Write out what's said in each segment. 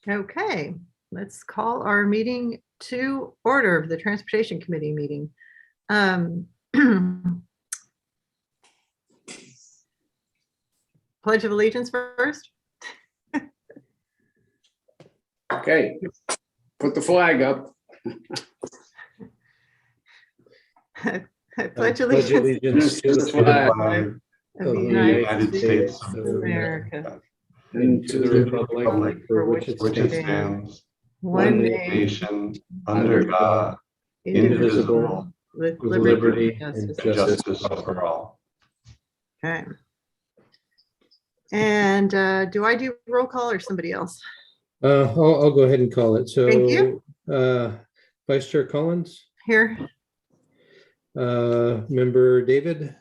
Okay, let's call our meeting to order, the Transportation Committee meeting. Pledge of Allegiance first. Okay, put the flag up. I pledge allegiance To the flag of the United States of America and to the republic for which it stands, one nation, under God, indivisible, with liberty and justice for all. Okay. And do I do roll call or somebody else? I'll go ahead and call it. So, Thank you. Vice Chair Collins, Here. Member David,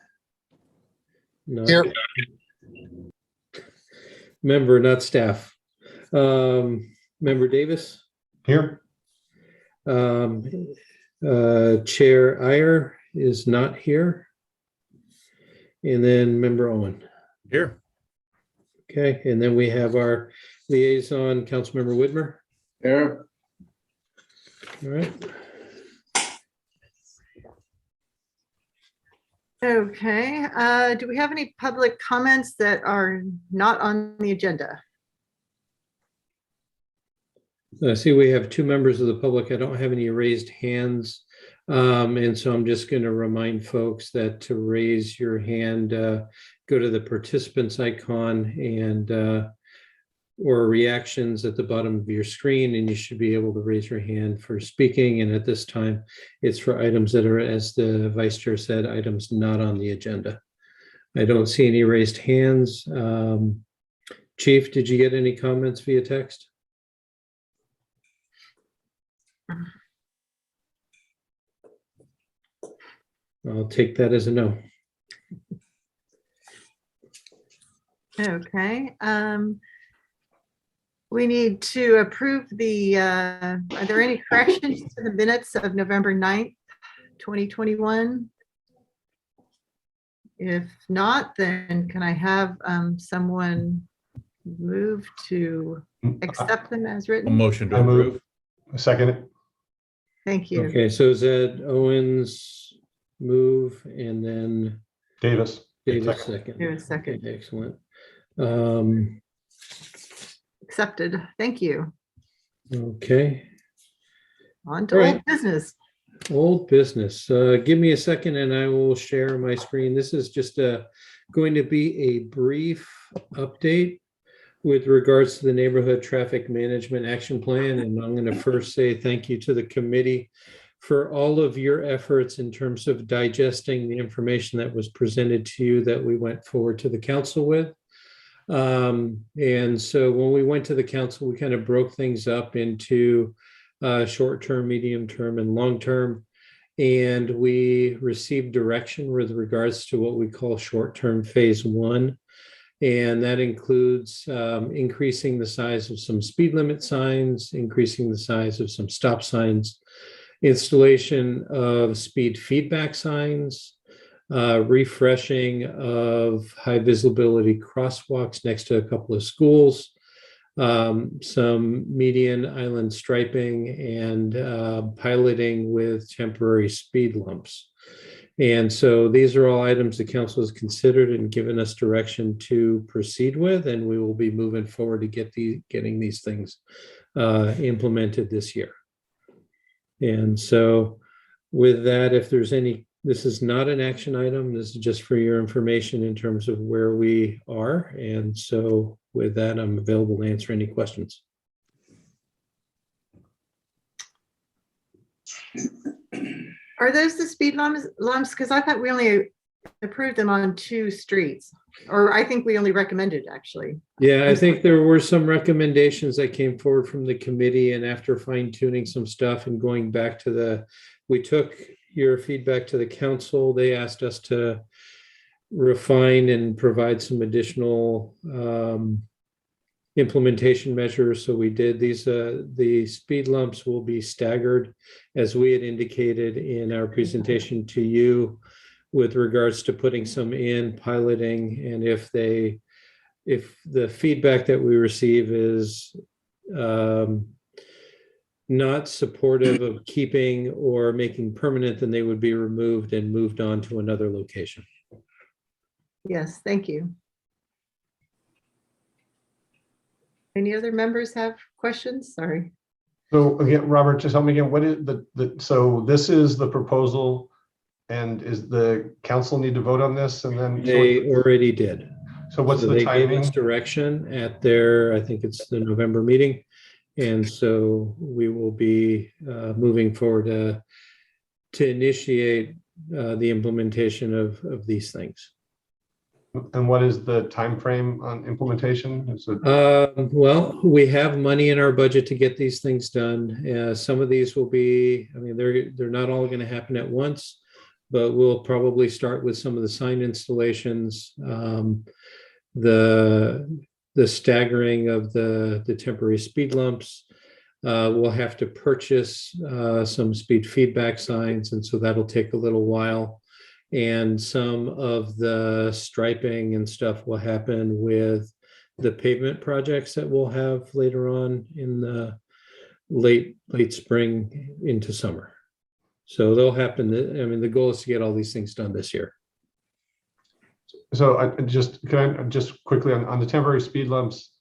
not Here. Member, not staff. Member Davis, Here. Chair Iyer is not here, and then Member Owen. Here. Okay, and then we have our liaison, Councilmember Whitmer. there. All right. Okay, do we have any public comments that are not on the agenda? I see we have two members of the public. I don't have any raised hands. And so I'm just going to remind folks that to raise your hand, go to the participants icon and or reactions at the bottom of your screen, and you should be able to raise your hand for speaking. And at this time, it's for items that are, as the vice chair said, items not on the agenda. I don't see any raised hands. Chief, did you get any comments via text? I'll take that as a no. Okay, we need to approve the, are there any corrections to the minutes of November 9th, 2021? If not, then can I have someone move to accept them as A written? motion to approve. Second it. Thank you. Okay, so is that Owens move and then Davis. Davis Second. second? Here, a second. Okay, excellent. Accepted. Thank you. Okay, On to All old right. business. old business. Give me a second and I will share my screen. This is just going to be a brief update with regards to the Neighborhood Traffic Management Action Plan. And I'm going to first say thank you to the committee for all of your efforts in terms of digesting the information that was presented to you that we went forward to the council with. And so when we went to the council, we kind of broke things up into short-term, medium-term, and long-term. And we received direction with regards to what we call short-term phase one. And that includes increasing the size of some speed limit signs, increasing the size of some stop signs, installation of speed feedback signs, refreshing of high visibility crosswalks next to a couple of schools, some median island striping, and piloting with temporary speed lumps. And so these are all items the council has considered and given us direction to proceed with, and we will be moving forward to getting these things implemented this year. And so with that, if there's any, this is not an action item. This is just for your information in terms of where we are. And so with that, I'm available to answer any questions. Are those the speed lumps? Because I thought we only approved them on 2 streets, or I think we only recommended actually. Yeah, I think there were some recommendations that came forward from the committee, and after fine tuning some stuff and going back to we took your feedback to the council. They asked us to refine and provide some additional implementation measures. So we did these. The speed lumps will be staggered, as we had indicated in our presentation to you, with regards to putting some in piloting, and if the feedback that we receive is not supportive of keeping or making permanent, then they would be removed and moved on to another location. Yes, thank you. Any other members have questions? Sorry. So again, Robert, just help me again. What is so this is the proposal, and is the council need to vote on this? And then They already did. so what's So the they gave timing? us direction at their, I think it's the November meeting. And so we will be moving forward to initiate the implementation of these things. And what is the time frame on implementation? Is it Well, we have money in our budget to get these things done. Some of these will be, I mean, they're not all going to happen at once, but we'll probably start with some of the sign installations, the staggering of the temporary speed lumps. We'll have to purchase some speed feedback signs, and so that'll take a little while. And some of the striping and stuff will happen with the pavement projects that we'll have later on in the late spring into summer. So they'll happen. I mean, the goal is to get all these things done this year. so can I just quickly on the temporary speed lumps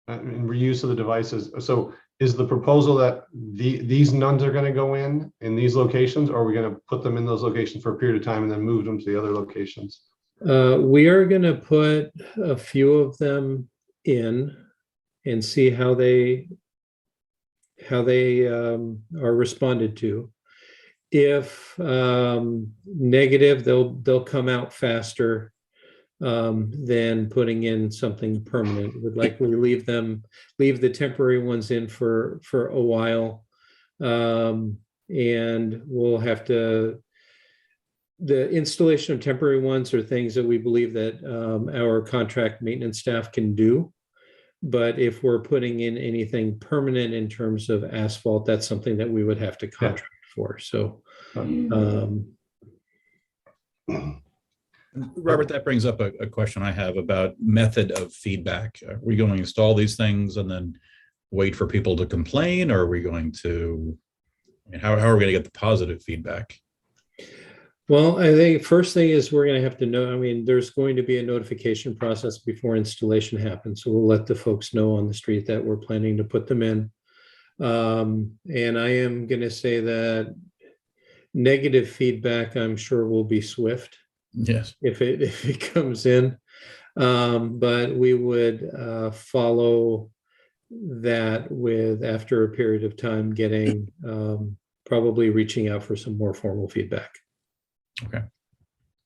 and reuse of the devices? So is the proposal that these nuns are going to go in these locations, or are we going to put them in those locations for a period of time and then move them to the other locations? We are going to put a few of them in and see how they are responded to. If negative, they'll come out faster than putting in something permanent. Would likely leave the temporary ones in for a while, and we'll have to. The installation of temporary ones are things that we believe that our contract maintenance staff can do. But if we're putting in anything permanent in terms of asphalt, that's something that we would have to contract for. So, Robert, that brings up a question I have about method of feedback. Are we going to install these things and then wait for people to complain, or are we going to, I mean, how are we going to get the positive feedback? Well, I think first thing is we're going to have to know, I mean, there's going to be a notification process before installation happens. So we'll let the folks know on the street that we're planning to put them in. And I am going to say that negative feedback, I'm sure, will be swift. Yes. If it comes in, but we would follow that with, after a period of time, getting probably reaching out for some more formal feedback. Okay.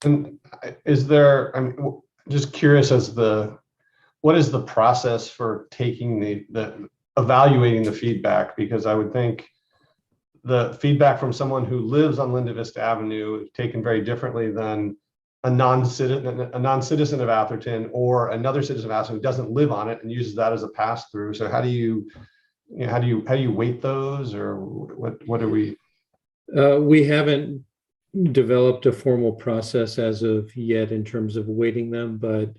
And is there, I'm just curious what is the process for taking the evaluating the feedback? Because I would think the feedback from someone who lives on Linda Vista Avenue is taken very differently than a non-citizen of Atherton or another citizen of Atherton who doesn't live on it and uses that as a pass through. So how do you weight those, or what are we? We haven't developed a formal process as of yet in terms of weighting them, but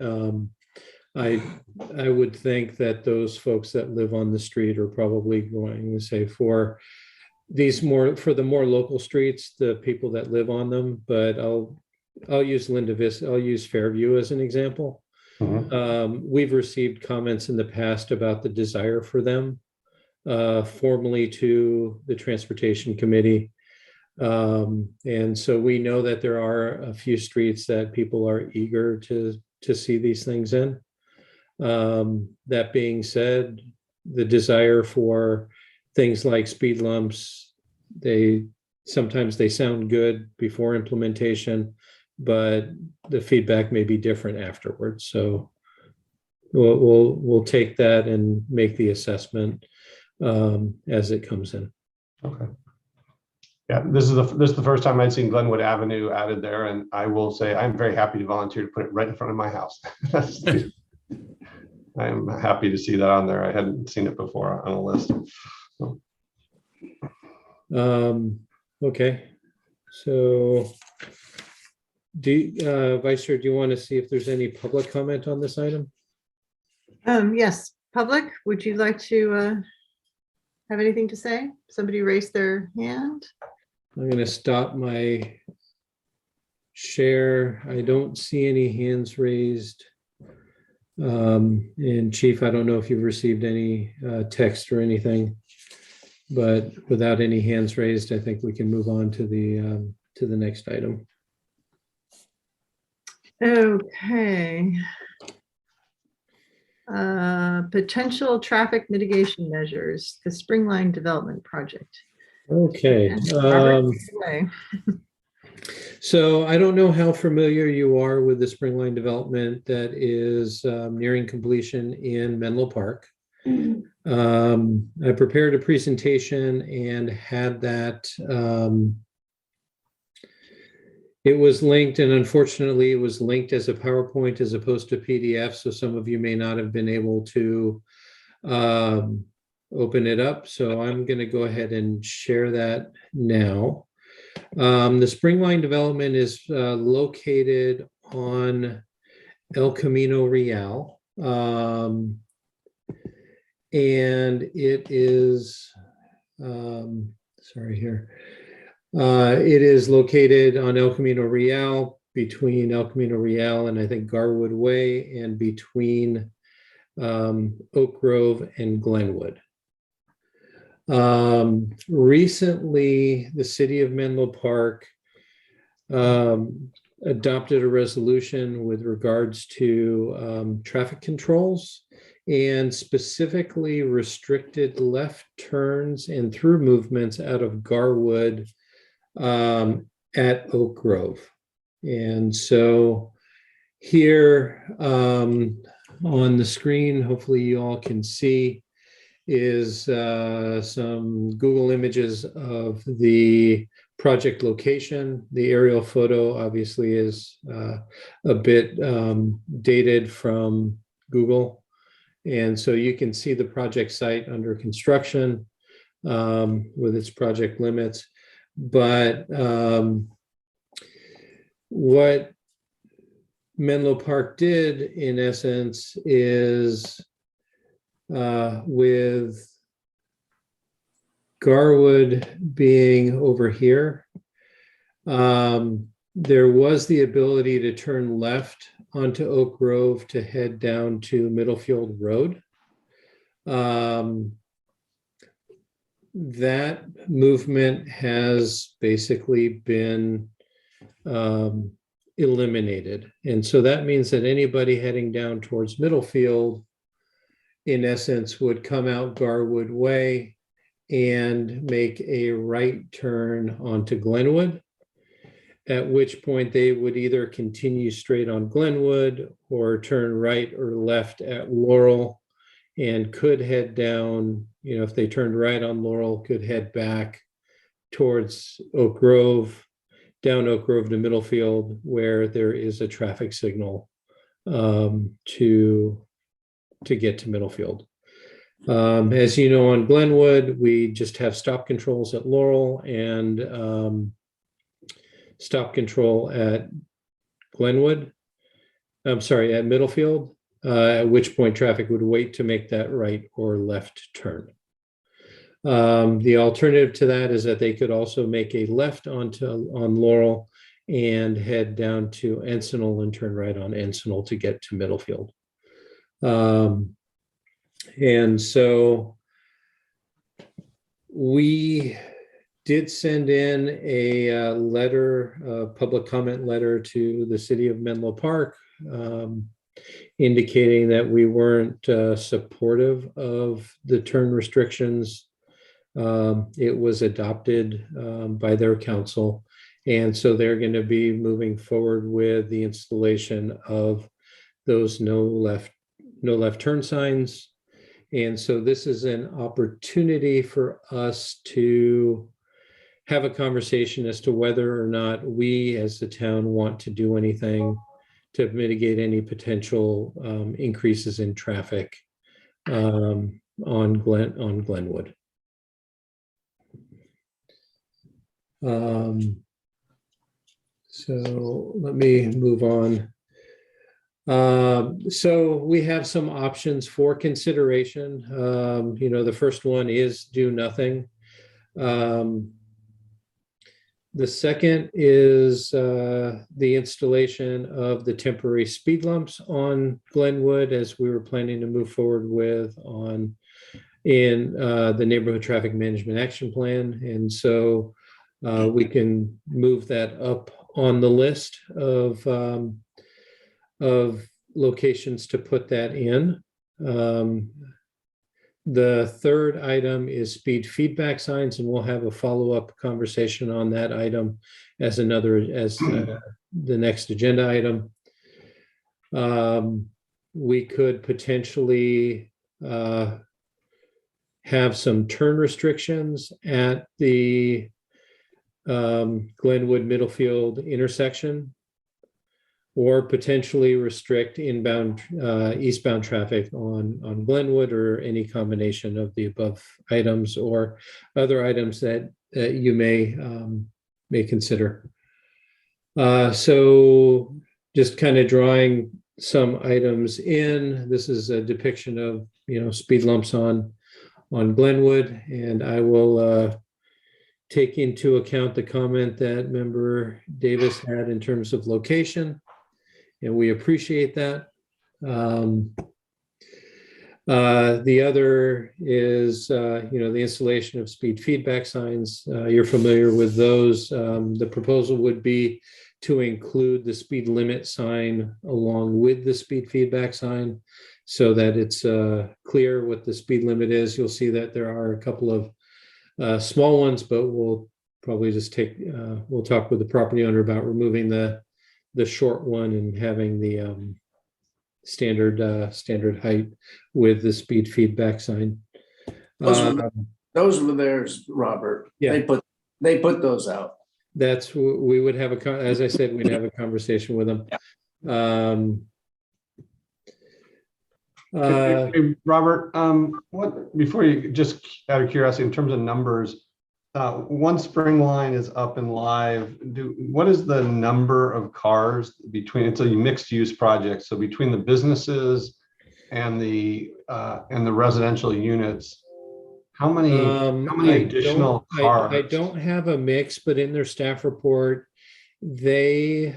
I would think that those folks that live on the street are probably going to say for the more local streets, the people that live on them, but I'll use Linda Vista, I'll use Fairview as an example. Mm-hmm. We've received comments in the past about the desire for them formally to the Transportation Committee. And so we know that there are a few streets that people are eager to see these things in. That being said, the desire for things like speed lumps, sometimes they sound good before implementation, but the feedback may be different afterwards. So we'll take that and make the assessment as it comes in. Okay. Yeah, this is the first time I'd seen Glenwood Avenue added there, and I will say I'm very happy to volunteer to put it right in front of my house. I'm happy to see that on there. I hadn't seen it before on a list. So. Okay, so Vice Chair, do you want to see if there's any public comment on this item? Yes, public, would you like to have anything to say? Somebody raised their hand. I'm going to stop my share. I don't see any hands raised. And Chief, I don't know if you've received any text or anything, but without any hands raised, I think we can move on to the next item. Okay. Potential traffic mitigation measures, the Springline Development Project. Okay. And Robert, take it away. So I don't know how familiar you are with the Springline development that is nearing completion in Menlo Park. I prepared a presentation and had that. It was linked, and unfortunately, it was linked as a PowerPoint as opposed to PDF. So some of you may not have been able to open it up. So I'm going to go ahead and share that now. The Springline development is located on El Camino Real. And it is, sorry here. It is located on El Camino Real, between El Camino Real and I think Garwood Way, and between Oak Grove and Glenwood. Recently, the city of Menlo Park adopted a resolution with regards to traffic controls, and specifically restricted left turns and through movements out of Garwood at Oak Grove. And so here on the screen, hopefully you all can see, is some Google images of the project location. The aerial photo obviously is a bit dated from Google. And so you can see the project site under construction with its project limits. But what Menlo Park did, in essence, is with Garwood being over here, there was the ability to turn left onto Oak Grove to head down to Middlefield Road. That movement has basically been eliminated. And so that means that anybody heading down towards Middlefield, in essence, would come out Garwood Way and make a right turn onto Glenwood, at which point they would either continue straight on Glenwood or turn right or left at Laurel, and could head down, if they turned right on Laurel, could head back towards Oak Grove, down Oak Grove to Middlefield, where there is a traffic signal to get to Middlefield. As you know, on Glenwood, we just have stop controls at Laurel and stop control at Glenwood. I'm sorry, at Middlefield, at which point traffic would wait to make that right or left turn. The alternative to that is that they could also make a left on Laurel and head down to Encinal and turn right on Encinal to get to Middlefield. And so we did send in a letter, a public comment letter to the city of Menlo Park, indicating that we weren't supportive of the turn restrictions. It was adopted by their council. And so they're going to be moving forward with the installation of those no left turn signs. And so this is an opportunity for us to have a conversation as to whether or not we as the town want to do anything to mitigate any potential increases in traffic on Glenwood. So let me move on. So we have some options for consideration. The first one is do nothing. The second is the installation of the temporary speed lumps on Glenwood, as we were planning to move forward with in the Neighborhood Traffic Management Action Plan. And so we can move that up on the list of locations to put that in. The third item is speed feedback signs, and we'll have a follow-up conversation on that item as the next agenda item. We could potentially have some turn restrictions at the Glenwood Middlefield intersection, or potentially restrict eastbound traffic on Glenwood, or any combination of the above items or other items that you may consider. So just kind of drawing some items in. This is a depiction of speed lumps on Glenwood, and I will take into account the comment that Member Davis had in terms of location. And we appreciate that. The other is, the installation of speed feedback signs. You're familiar with those. The proposal would be to include the speed limit sign along with the speed feedback sign, so that it's clear what the speed limit is. You'll see that there are a couple of small ones, but we'll probably just we'll talk with the property owner about removing the short one and having the standard height with the speed feedback sign. Those were theirs, Robert. Yeah. They put those out. We would have as I said, we'd have a conversation with them. Hey, Robert, before you, just out of curiosity, in terms of numbers, once Springline is up and live, what is the number of cars between? It's a mixed use project, so between the businesses and the residential units, how many additional cars? I don't have a mix, but in their staff report, they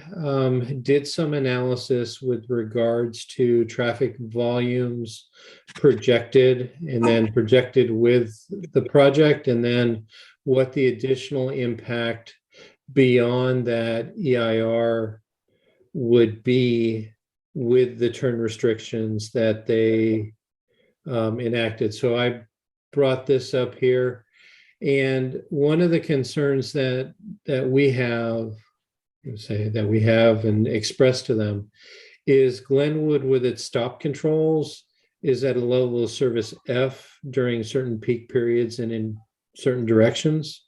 did some analysis with regards to traffic volumes projected, and then projected with the project, and then what the additional impact beyond that EIR would be with the turn restrictions that they enacted. So I brought this up here, and one of the concerns that we have and expressed to them is Glenwood, with its stop controls, is at a level of service F during certain peak periods and in certain directions,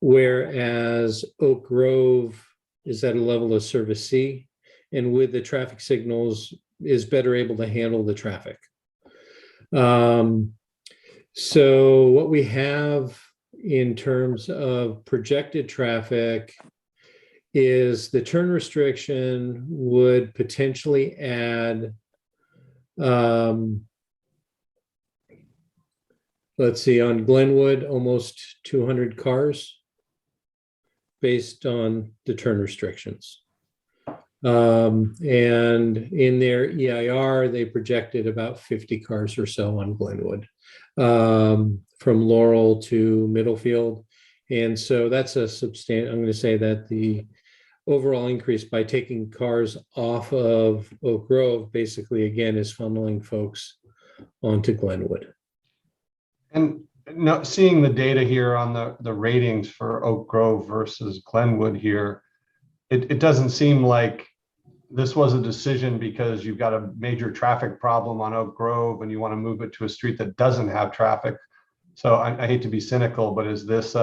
whereas Oak Grove is at a level of service C, and with the traffic signals is better able to handle the traffic. So what we have in terms of projected traffic is the turn restriction would potentially add, let's see, on Glenwood, almost 200 cars based on the turn restrictions. And in their EIR, they projected about 50 cars or so on Glenwood, from Laurel to Middlefield. And so that's a substantial, I'm going to say that the overall increase by taking cars off of Oak Grove basically, again, is funneling folks onto Glenwood. And seeing the data here on the ratings for Oak Grove versus Glenwood here, it doesn't seem like this was a decision because you've got a major traffic problem on Oak Grove and you want to move it to a street that doesn't have traffic. So I hate to be cynical, but is this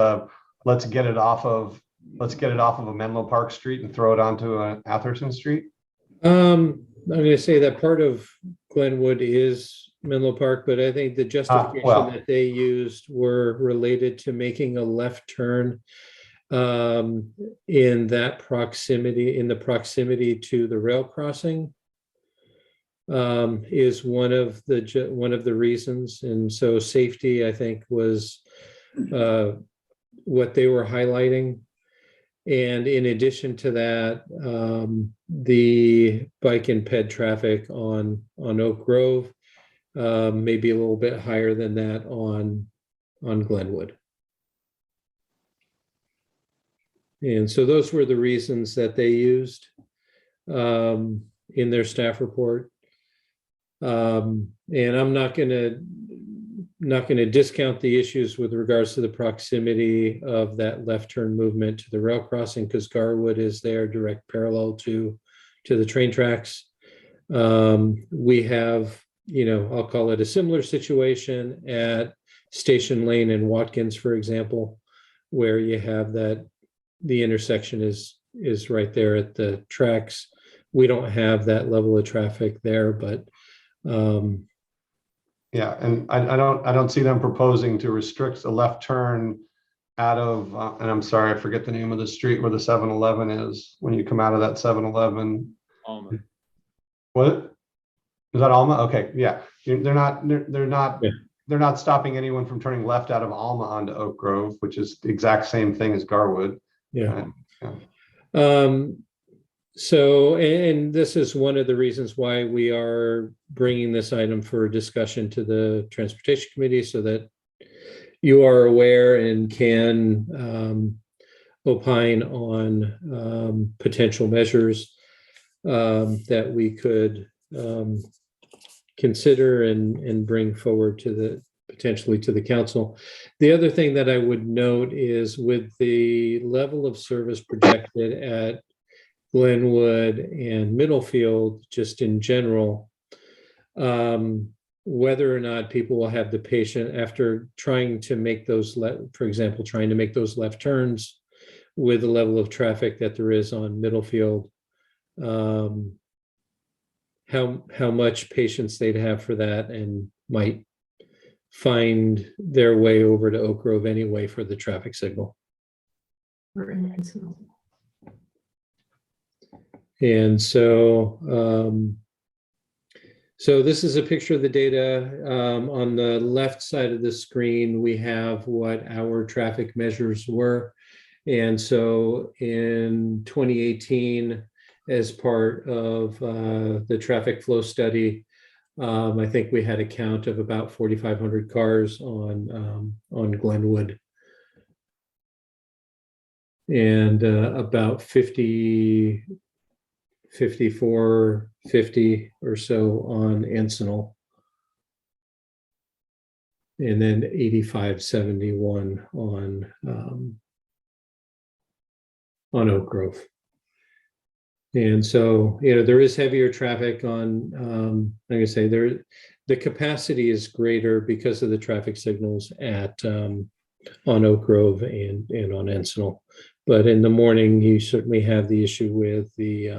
let's get it off of a Menlo Park Street and throw it onto Atherton Street? I'm going to say that part of Glenwood is Menlo Park, but I think the justification that they used were related to making a left turn in the proximity to the rail crossing. is one of the reasons. And so safety, I think, was what they were highlighting. And in addition to that, the bike and ped traffic on Oak Grove may be a little bit higher than that on Glenwood. And so those were the reasons that they used in their staff report. And I'm not going to discount the issues with regards to the proximity of that left turn movement to the rail crossing, because Garwood is there direct parallel to the train tracks. We have, I'll call it a similar situation at Station Lane and Watkins, for example, where you have that the intersection is right there at the tracks. We don't have that level of traffic there, but yeah, and I don't see them proposing to restrict the left turn out of, and I'm sorry, I forget the name of the street where the 7-Eleven is, when you come out of that 7-Eleven. Alma. What? Is that Alma? Okay, yeah. They're not stopping anyone from turning left out of Alma onto Oak Grove, which is the exact same thing as Garwood. yeah. So, and this is one of the reasons why we are bringing this item for discussion to the Transportation Committee, so that you are aware and can opine on potential measures that we could consider and bring forward potentially to the council. The other thing that I would note is, with the level of service projected at Glenwood and Middlefield, just in general, whether or not people will have the patience after trying to make those, for example, trying to make those left turns with the level of traffic that there is on Middlefield, how much patience they'd have for that, and might find their way over to Oak Grove anyway for the traffic signal. And so, so this is a picture of the data. On the left side of the screen, we have what our traffic measures were. And so in 2018, as part of the traffic flow study, I think we had a count of about 4,500 cars on Glenwood, and about 5450 or so on Encinal, and then 8571 on Oak Grove. And so, there is heavier traffic on, like I say, the capacity is greater because of the traffic signals on Oak Grove and on Encinal. But in the morning, you certainly have the issue with the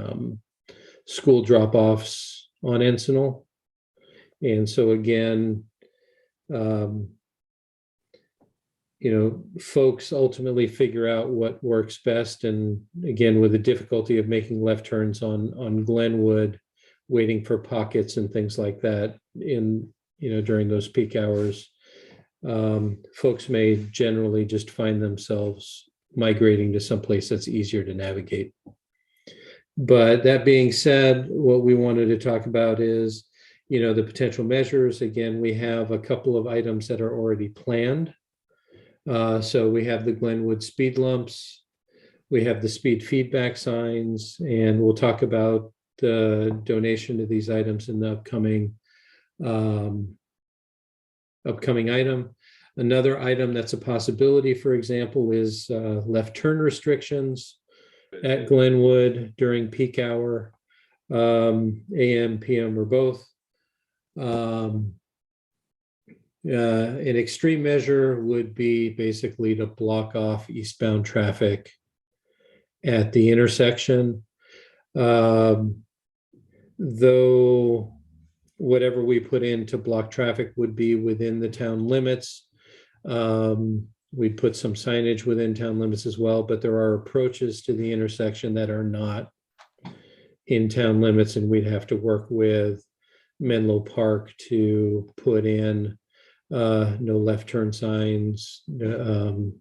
school drop-offs on Encinal. And so again, folks ultimately figure out what works best. And again, with the difficulty of making left turns on Glenwood, waiting for pockets and things like that during those peak hours, folks may generally just find themselves migrating to someplace that's easier to navigate. But that being said, what we wanted to talk about is, the potential measures. Again, we have a couple of items that are already planned. So we have the Glenwood speed lumps, we have the speed feedback signs, and we'll talk about the donation of these items in the upcoming item. Another item that's a possibility, for example, is left turn restrictions at Glenwood during peak hour, AM, PM, or both. An extreme measure would be basically to block off eastbound traffic at the intersection. Though whatever we put in to block traffic would be within the town limits. We'd put some signage within town limits as well, but there are approaches to the intersection that are not in town limits, and we'd have to work with Menlo Park to put in no left turn signs, no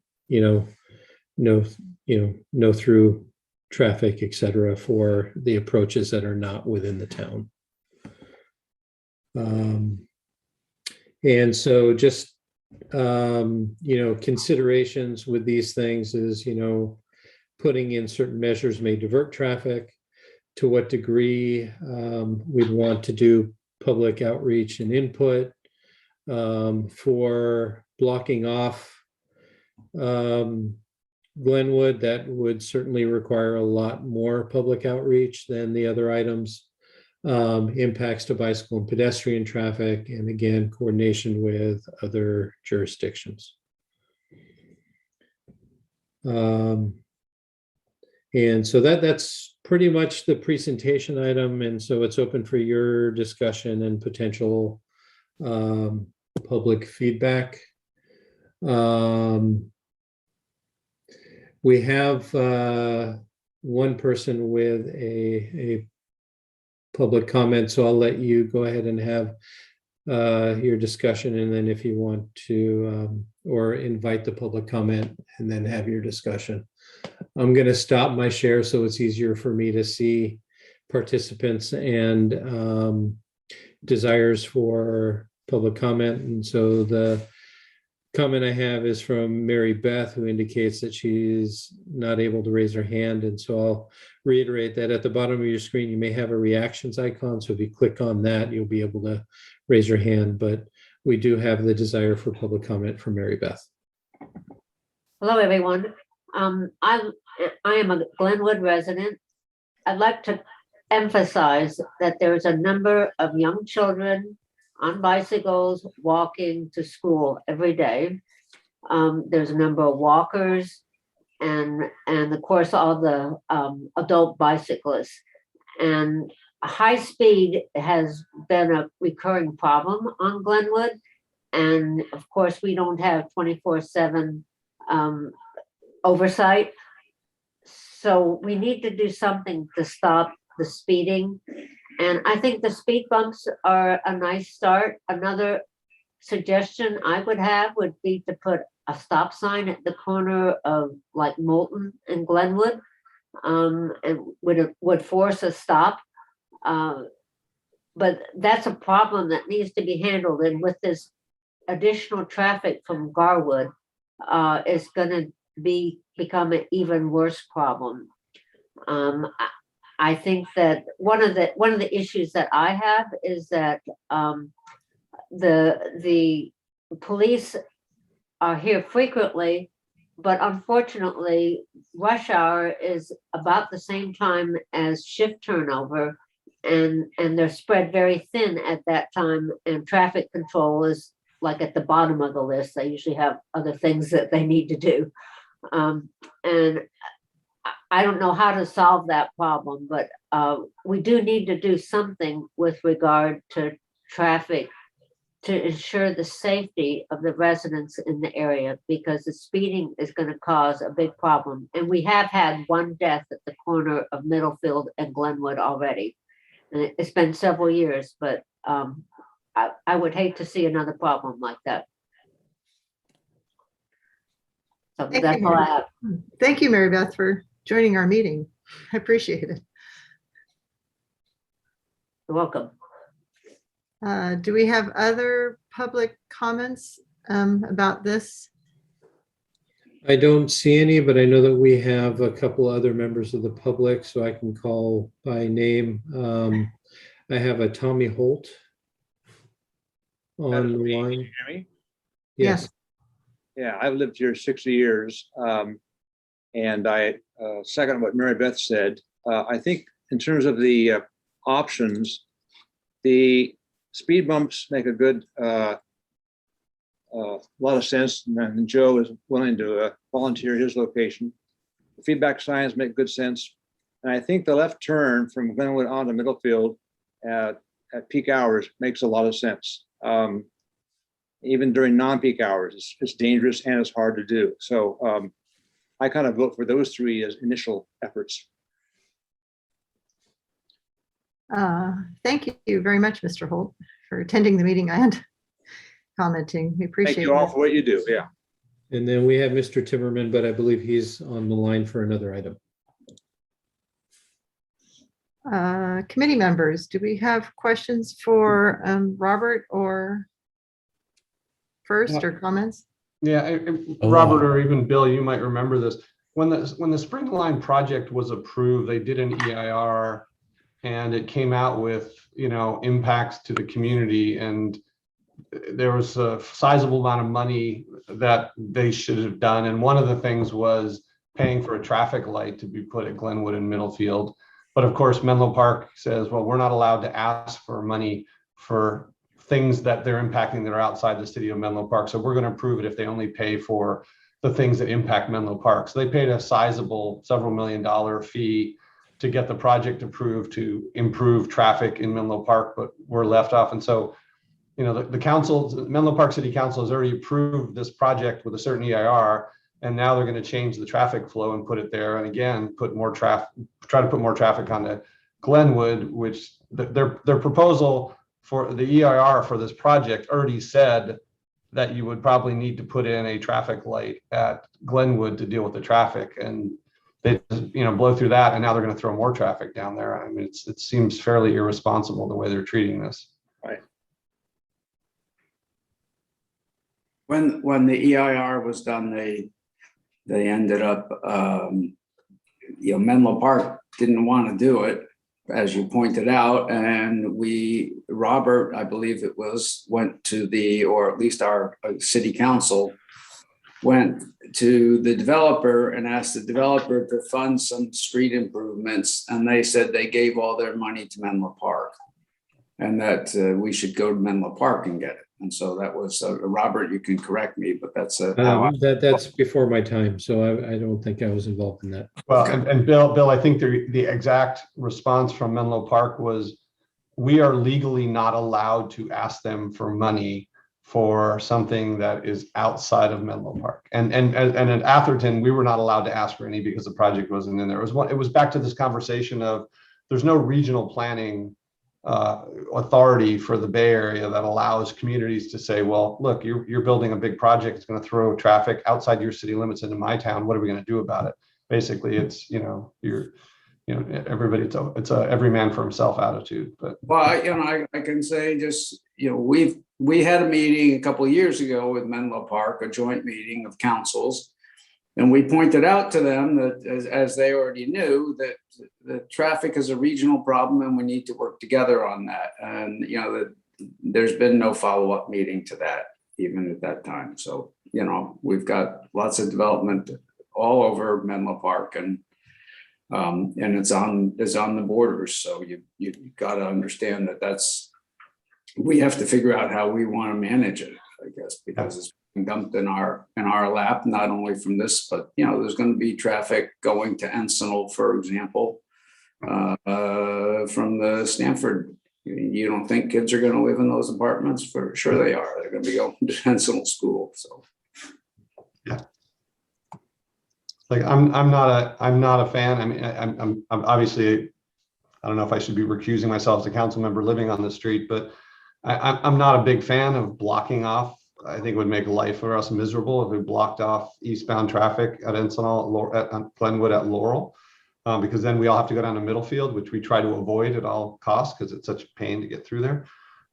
through traffic, et cetera, for the approaches that are not within the town. And so just, considerations with these things is, putting in certain measures may divert traffic. To what degree we'd want to do public outreach and input for blocking off Glenwood. That would certainly require a lot more public outreach than the other items. Impacts to bicycle and pedestrian traffic, and again, coordination with other jurisdictions. And so that's pretty much the presentation item. And so it's open for your discussion and potential public feedback. We have one person with a public comment, so I'll let you go ahead and have your discussion, and then if you want to or invite the public comment and then have your discussion. I'm going to stop my share so it's easier for me to see participants and desires for public comment. And so the comment I have is from Mary Beth, who indicates that she's not able to raise her hand. And so I'll reiterate that at the bottom of your screen, you may have a reactions icon. So if you click on that, you'll be able to raise your hand. But we do have the desire for public comment from Mary Beth. Hello, everyone. I am a Glenwood resident. I'd like to emphasize that there's a number of young children on bicycles walking to school every day. There's a number of walkers and of course all the adult bicyclists. And high speed has been a recurring problem on Glenwood. And of course we don't have 24/7 oversight. So we need to do something to stop the speeding. And I think the speed bumps are a nice start. Another suggestion I would have would be to put a stop sign at the corner of like Moulton and Glenwood, and would force a stop. But that's a problem that needs to be handled. And with this additional traffic from Garwood, it's going to become an even worse problem. I think that one of the issues that I have is that the police are here frequently, but unfortunately, rush hour is about the same time as shift turnover, and they're spread very thin at that time. And traffic control is like at the bottom of the list. They usually have other things that they need to do, and I don't know how to solve that problem, but we do need to do something with regard to traffic to ensure the safety of the residents in the area, because the speeding is going to cause a big problem. And we have had one death at the corner of Middlefield and Glenwood already. And it's been several years, but I would hate to see another problem like that. So Thank that's you, all I Mary. have. Thank you, Mary Beth, for joining our meeting. I appreciate it. You're welcome. Do we have other public comments about this? I don't see any, but I know that we have a couple other members of the public, so I can call by name. I have a Tommy Holt on the line. Can you hear me? Yes. Yeah, I've lived here 60 years. And I second what Mary Beth said. I think in terms of the options, the speed bumps make a good lot of sense. And Joe is willing to volunteer his location. The feedback signs make good sense. And I think the left turn from Glenwood onto Middlefield at peak hours makes a lot of sense. Even during non-peak hours, it's dangerous and it's hard to do. So I kind of vote for those three as initial efforts. Thank you very much, Mr. Holt, for attending the meeting and commenting. We Thank appreciate you all it. for what you do. Yeah. And then we have Mr. Timmerman, but I believe he's on the line for another item. Committee members, do we have questions for Robert or first or comments? Yeah, Robert or even Bill, you might remember this. When the Spring Line project was approved, they did an EIR and it came out with, impacts to the community, and there was a sizable amount of money that they should have done. And one of the things was paying for a traffic light to be put at Glenwood and Middlefield. But of course, Menlo Park says, well, we're not allowed to ask for money for things that they're impacting that are outside the city of Menlo Park. So we're going to approve it if they only pay for the things that impact Menlo Park. So they paid a sizable several $1 million fee to get the project approved to improve traffic in Menlo Park, but we're left off. And so, the council, Menlo Park City Council has already approved this project with a certain EIR, and now they're going to change the traffic flow and put it there. And again, try to put more traffic onto Glenwood, which their proposal for the EIR for this project already said that you would probably need to put in a traffic light at Glenwood to deal with the traffic. And they, blow through that, and now they're going to throw more traffic down there. I mean, it seems fairly irresponsible the way they're treating this. Right. When the EIR was done, they ended up, Menlo Park didn't want to do it, as you pointed out, and Robert, I believe it was, went to or at least our city council went to the developer and asked the developer to fund some street improvements, and they said they gave all their money to Menlo Park, and that we should go to Menlo Park and get it. And so that was Robert. You can correct me, but that's That's before my time, so I don't think I was involved in that. Well, and Bill, I think the exact response from Menlo Park was, we are legally not allowed to ask them for money for something that is outside of Menlo Park. And at Atherton, we were not allowed to ask for any because the project wasn't in there. It was back to this conversation of, there's no regional planning authority for the Bay Area that allows communities to say, well, look, you're building a big project, it's going to throw traffic outside your city limits into my town. What are we going to do about it? Basically, it's everybody, it's a every man for himself attitude. But well, I can say just we had a meeting a couple of years ago with Menlo Park, a joint meeting of councils. And we pointed out to them that, as they already knew, that the traffic is a regional problem and we need to work together on that. And, that there's been no follow-up meeting to that, even at that time. So, we've got lots of development all over Menlo Park, and it's on the borders. So you got to understand that we have to figure out how we want to manage it, I guess, because it's dumped in our lap, not only from this, but there's going to be traffic going to Encinal, for example, from the Stanford. You don't think kids are going to live in those apartments? For sure they are. They're going to be going to Encinal School. So yeah, like I'm not a fan. I mean, I'm obviously, I don't know if I should be recusing myself as a council member living on the street, but I'm not a big fan of blocking off. I think it would make life for us miserable if we blocked off eastbound traffic at Encinal, at Glenwood, at Laurel, because then we all have to go down to Middlefield, which we try to avoid at all costs because it's such a pain to get through there.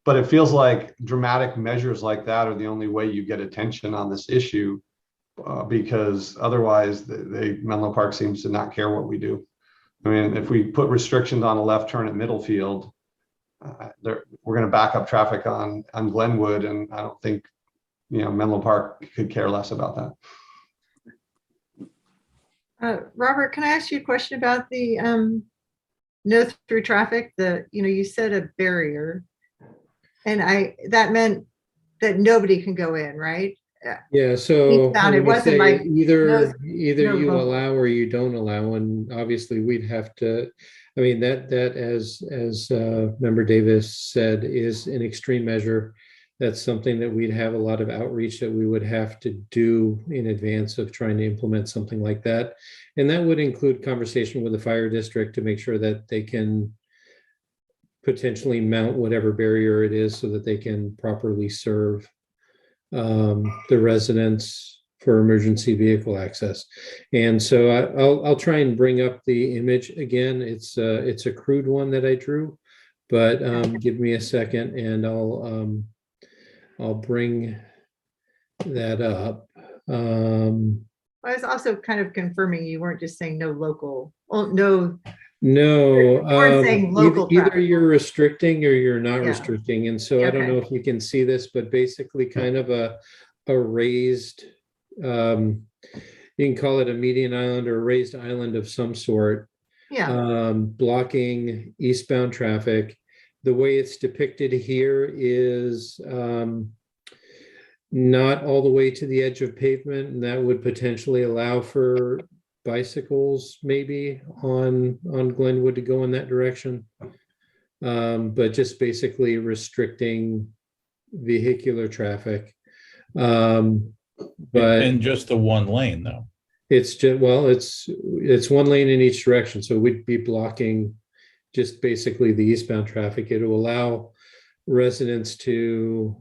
But it feels like dramatic measures like that are the only way you get attention on this issue, because otherwise Menlo Park seems to not care what we do. I mean, if we put restrictions on a left turn at Middlefield, we're going to back up traffic on Glenwood, and I don't think Menlo Park could care less about that. Robert, can I ask you a question about the no through traffic? You said a barrier, and that meant that nobody can go in, right? Yeah, so it wasn't like either no you vote. allow or you don't allow, and obviously we'd have to. I mean, that as Member Davis said, is an extreme measure. That's something that we'd have a lot of outreach that we would have to do in advance of trying to implement something like that. And that would include conversation with the fire district to make sure that they can potentially mount whatever barrier it is so that they can properly serve the residents for emergency vehicle access. And so I'll try and bring up the image again. It's a crude one that I drew, but give me a second and I'll bring that up. I was also kind of confirming you weren't just saying no local, oh, no, No, weren't saying local either traffic. you're restricting or you're not Yeah. restricting. And so I don't Okay. know if you can see this, but basically kind of a raised, you can call it a median island or a raised island of some sort, Yeah, blocking eastbound traffic. The way it's depicted here is not all the way to the edge of pavement, and that would potentially allow for bicycles maybe on Glenwood to go in that direction. But just basically restricting vehicular traffic. But In just the one lane though. it's just, well, it's one lane in each direction. So we'd be blocking just basically the eastbound traffic. It will allow residents to,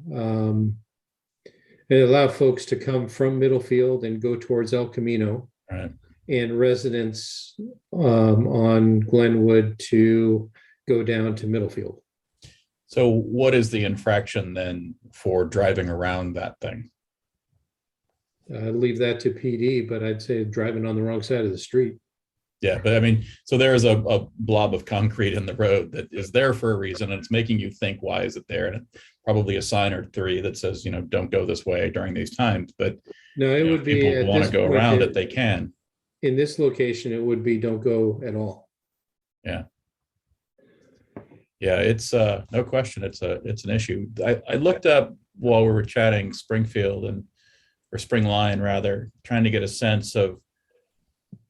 it allow folks to come from Middlefield and go towards El Camino. Right. And residents on Glenwood to go down to Middlefield. So what is the infraction then for driving around that thing? I'd leave that to PD, but I'd say driving on the wrong side of the street. Yeah, but I mean, so there's a blob of concrete in the road that is there for a reason, and it's making you think, why is it there? And probably a sign or three that says, don't go this way during these times. But No, it would be, people at want this to go point, around it, they can. in this location, it would be don't go at all. Yeah, it's no question. It's an issue. I looked up while we were chatting Springfield or Spring Line rather, trying to get a sense of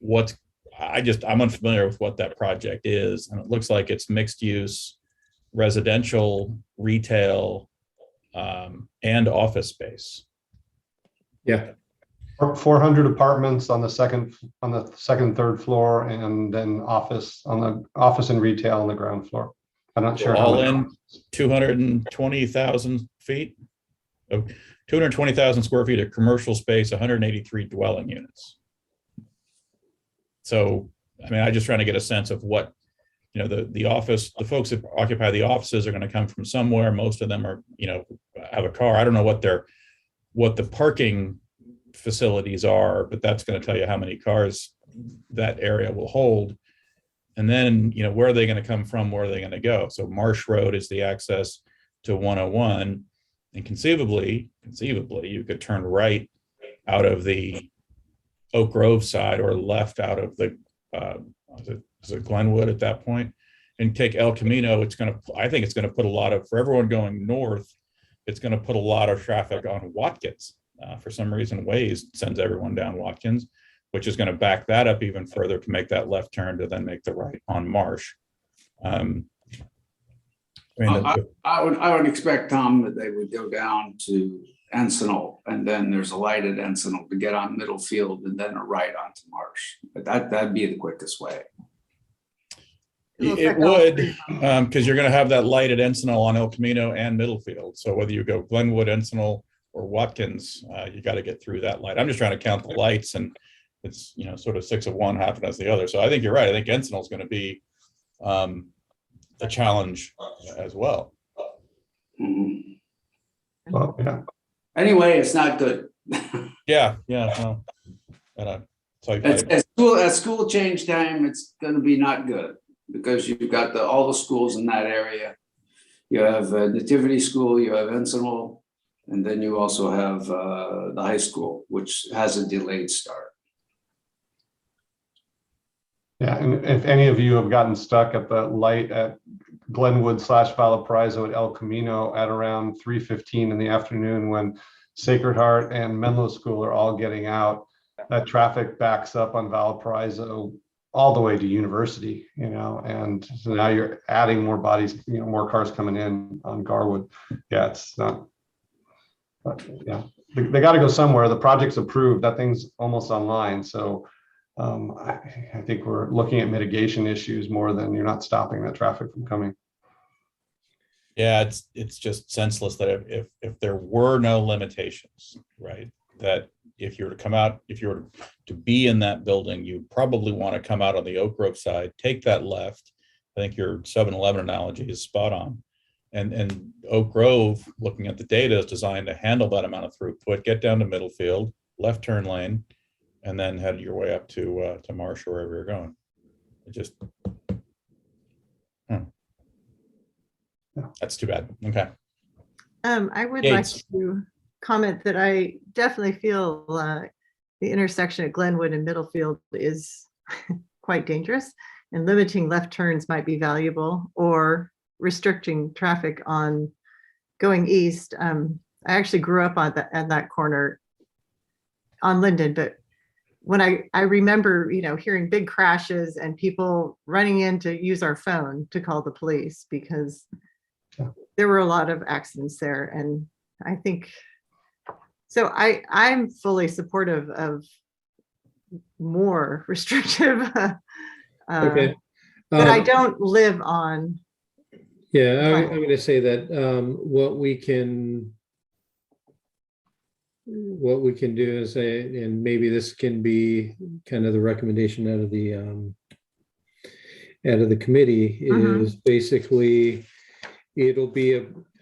I'm unfamiliar with what that project is. And it looks like it's mixed use, residential, retail, and office space. Yeah. 400 apartments on the second, third floor, and then office and retail on the ground floor. I'm not sure. All in 220,000 feet of 220,000 square feet of commercial space, 183 dwelling units. So, I mean, I'm just trying to get a sense of what, the office, the folks that occupy the offices are going to come from somewhere. Most of them are, have a car. I don't know what the parking facilities are, but that's going to tell you how many cars that area will hold. And then, where are they going to come from? Where are they going to go? So Marsh Road is the access to 101. And conceivably, you could turn right out of the Oak Grove side or left out of the, is it Glenwood at that point, and take El Camino. I think it's going to put for everyone going north, it's going to put a lot of traffic on Watkins. For some reason, Waze sends everyone down Watkins, which is going to back that up even further to make that left turn to then make the right on Marsh. I would expect, Tom, that they would go down to Encinal, and then there's a light at Encinal to get on Middlefield, and then a right onto Marsh. But that'd be the quickest way. It would, because you're going to have that light at Encinal on El Camino and Middlefield. So whether you go Glenwood, Encinal, or Watkins, you got to get through that light. I'm just trying to count the lights, and it's sort of 6 of one, half as the other. So I think you're right. I think Encinal is going to be a challenge as well. Mhm. Well, yeah. Anyway, it's not good. Yeah. No. So At school change time, it's going to be not good, because you've got all the schools in that area. You have Nativity School, you have Encinal, and then you also have the high school, which has a delayed start. Yeah, and if any of you have gotten stuck at the light at Glenwood / Valparaiso at El Camino at around 3:15 in the afternoon, when Sacred Heart and Menlo School are all getting out, that traffic backs up on Valparaiso all the way to University, and so now you're adding more bodies, more cars coming in on Garwood. Yeah, it's not, but yeah, they got to go somewhere. The project's approved, that thing's almost online. So I think we're looking at mitigation issues more than you're not stopping that traffic from coming. Yeah, it's just senseless that if there were no limitations, right? That if you were to come out, if you were to be in that building, you probably want to come out on the Oak Grove side, take that left. I think your 7-Eleven analogy is spot on. And Oak Grove, looking at the data, is designed to handle that amount of throughput, get down to Middlefield, left turn lane, and then head your way up to Marsh or wherever you're going. It just, that's too bad. Okay. I would Yates. like to comment that I definitely feel the intersection at Glenwood and Middlefield is quite dangerous, and limiting left turns might be valuable, or restricting traffic on going east. I actually grew up on at that corner on Linden, but when I remember, hearing big crashes and people running in to use our phone to call the police because there were a lot of accidents there. And I think, so I'm fully supportive of more restrictive, Okay. but I don't live on. Yeah, I'm going to say that what we can do is, and maybe this can be kind of the recommendation out of the committee, is basically it'll be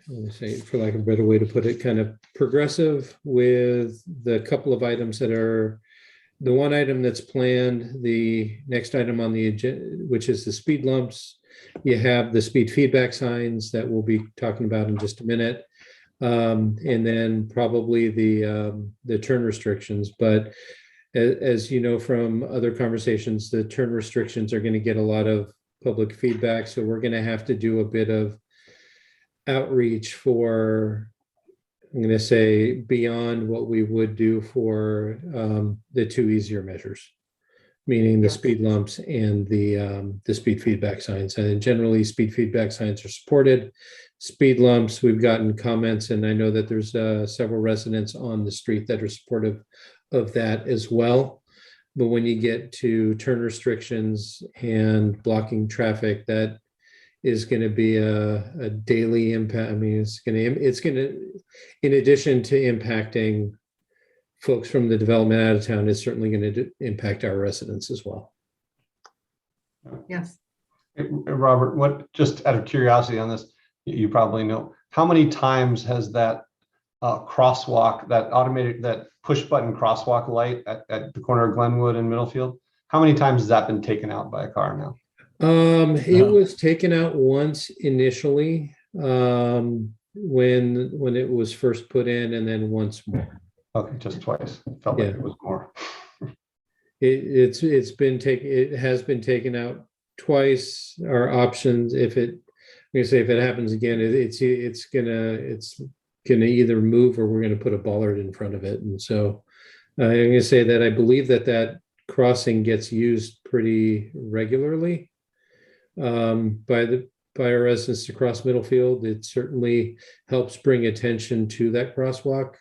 I'm going to say, for lack of a better way to put it, kind of progressive with the couple of items that are the one item that's planned, the next item on the agenda, which is the speed lumps. You have the speed feedback signs that we'll be talking about in just a minute. And then probably the turn restrictions. But as you know from other conversations, the turn restrictions are going to get a lot of public feedback. So we're going to have to do a bit of outreach for, I'm going to say, beyond what we would do for the two easier measures, meaning the speed lumps and the speed feedback signs. And generally, speed feedback signs are supported. Speed lumps, we've gotten comments, and I know that there's several residents on the street that are supportive of that as well. But when you get to turn restrictions and blocking traffic, that is going to be a daily impact. I mean, it's going to, in addition to impacting folks from the development out of town, is certainly going to impact our residents as well. Yes. Robert, what, just out of curiosity on this, you probably know, how many times has that crosswalk, that automated, that push button crosswalk light at the corner of Glenwood and Middlefield, how many times has that been taken out by a car now? It was taken out once initially, when it was first put in, and then once more. Okay, just twice. Felt like it was more. It has been taken out twice. Our options, if it happens again, it's gonna either move, or we're gonna put a bollard in front of it. And so I'm gonna say that I believe that crossing gets used pretty regularly by our residents across Middlefield. It certainly helps bring attention to that crosswalk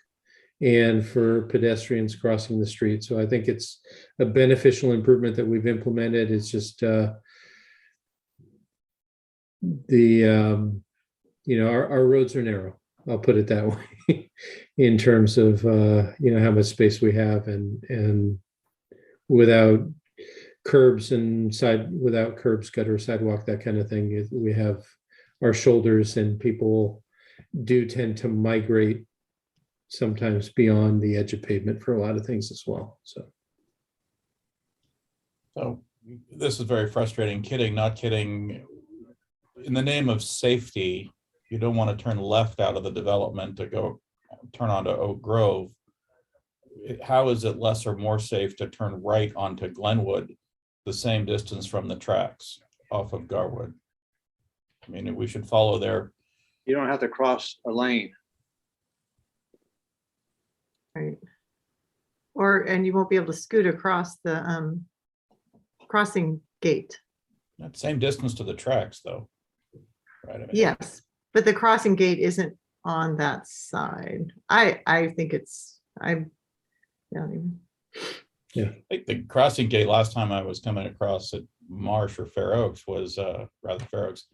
and for pedestrians crossing the street. So I think it's a beneficial improvement that we've implemented. It's just our roads are narrow. I'll put it that way, in terms of how much space we have, and without curbs without curbs, gutter, sidewalk, that kind of thing. We have our shoulders, and people do tend to migrate sometimes beyond the edge of pavement for a lot of things as well. So this is very frustrating. Kidding, not kidding. In the name of safety, you don't want to turn left out of the development to go turn onto Oak Grove. How is it less or more safe to turn right onto Glenwood, the same distance from the tracks off of Garwood? I mean, we should follow their. You don't have to cross a lane. Right. And you won't be able to scoot across the crossing gate. Same distance to the tracks, though. Right. I mean, Yes, but the crossing gate isn't on that side. I think it's, I don't even. I think the crossing gate last time I was coming across at Marsh or Fair Oaks was rather Fair Oaks,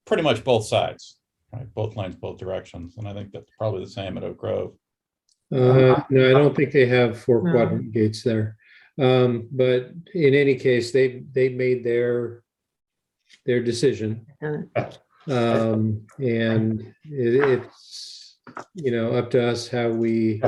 pretty much both sides. right? Both lanes, both directions. And I think that's probably the same at Oak Grove. No, I don't think they have 4 No. quadrant gates there. But in any case, they made their decision. And it's, up to us how we,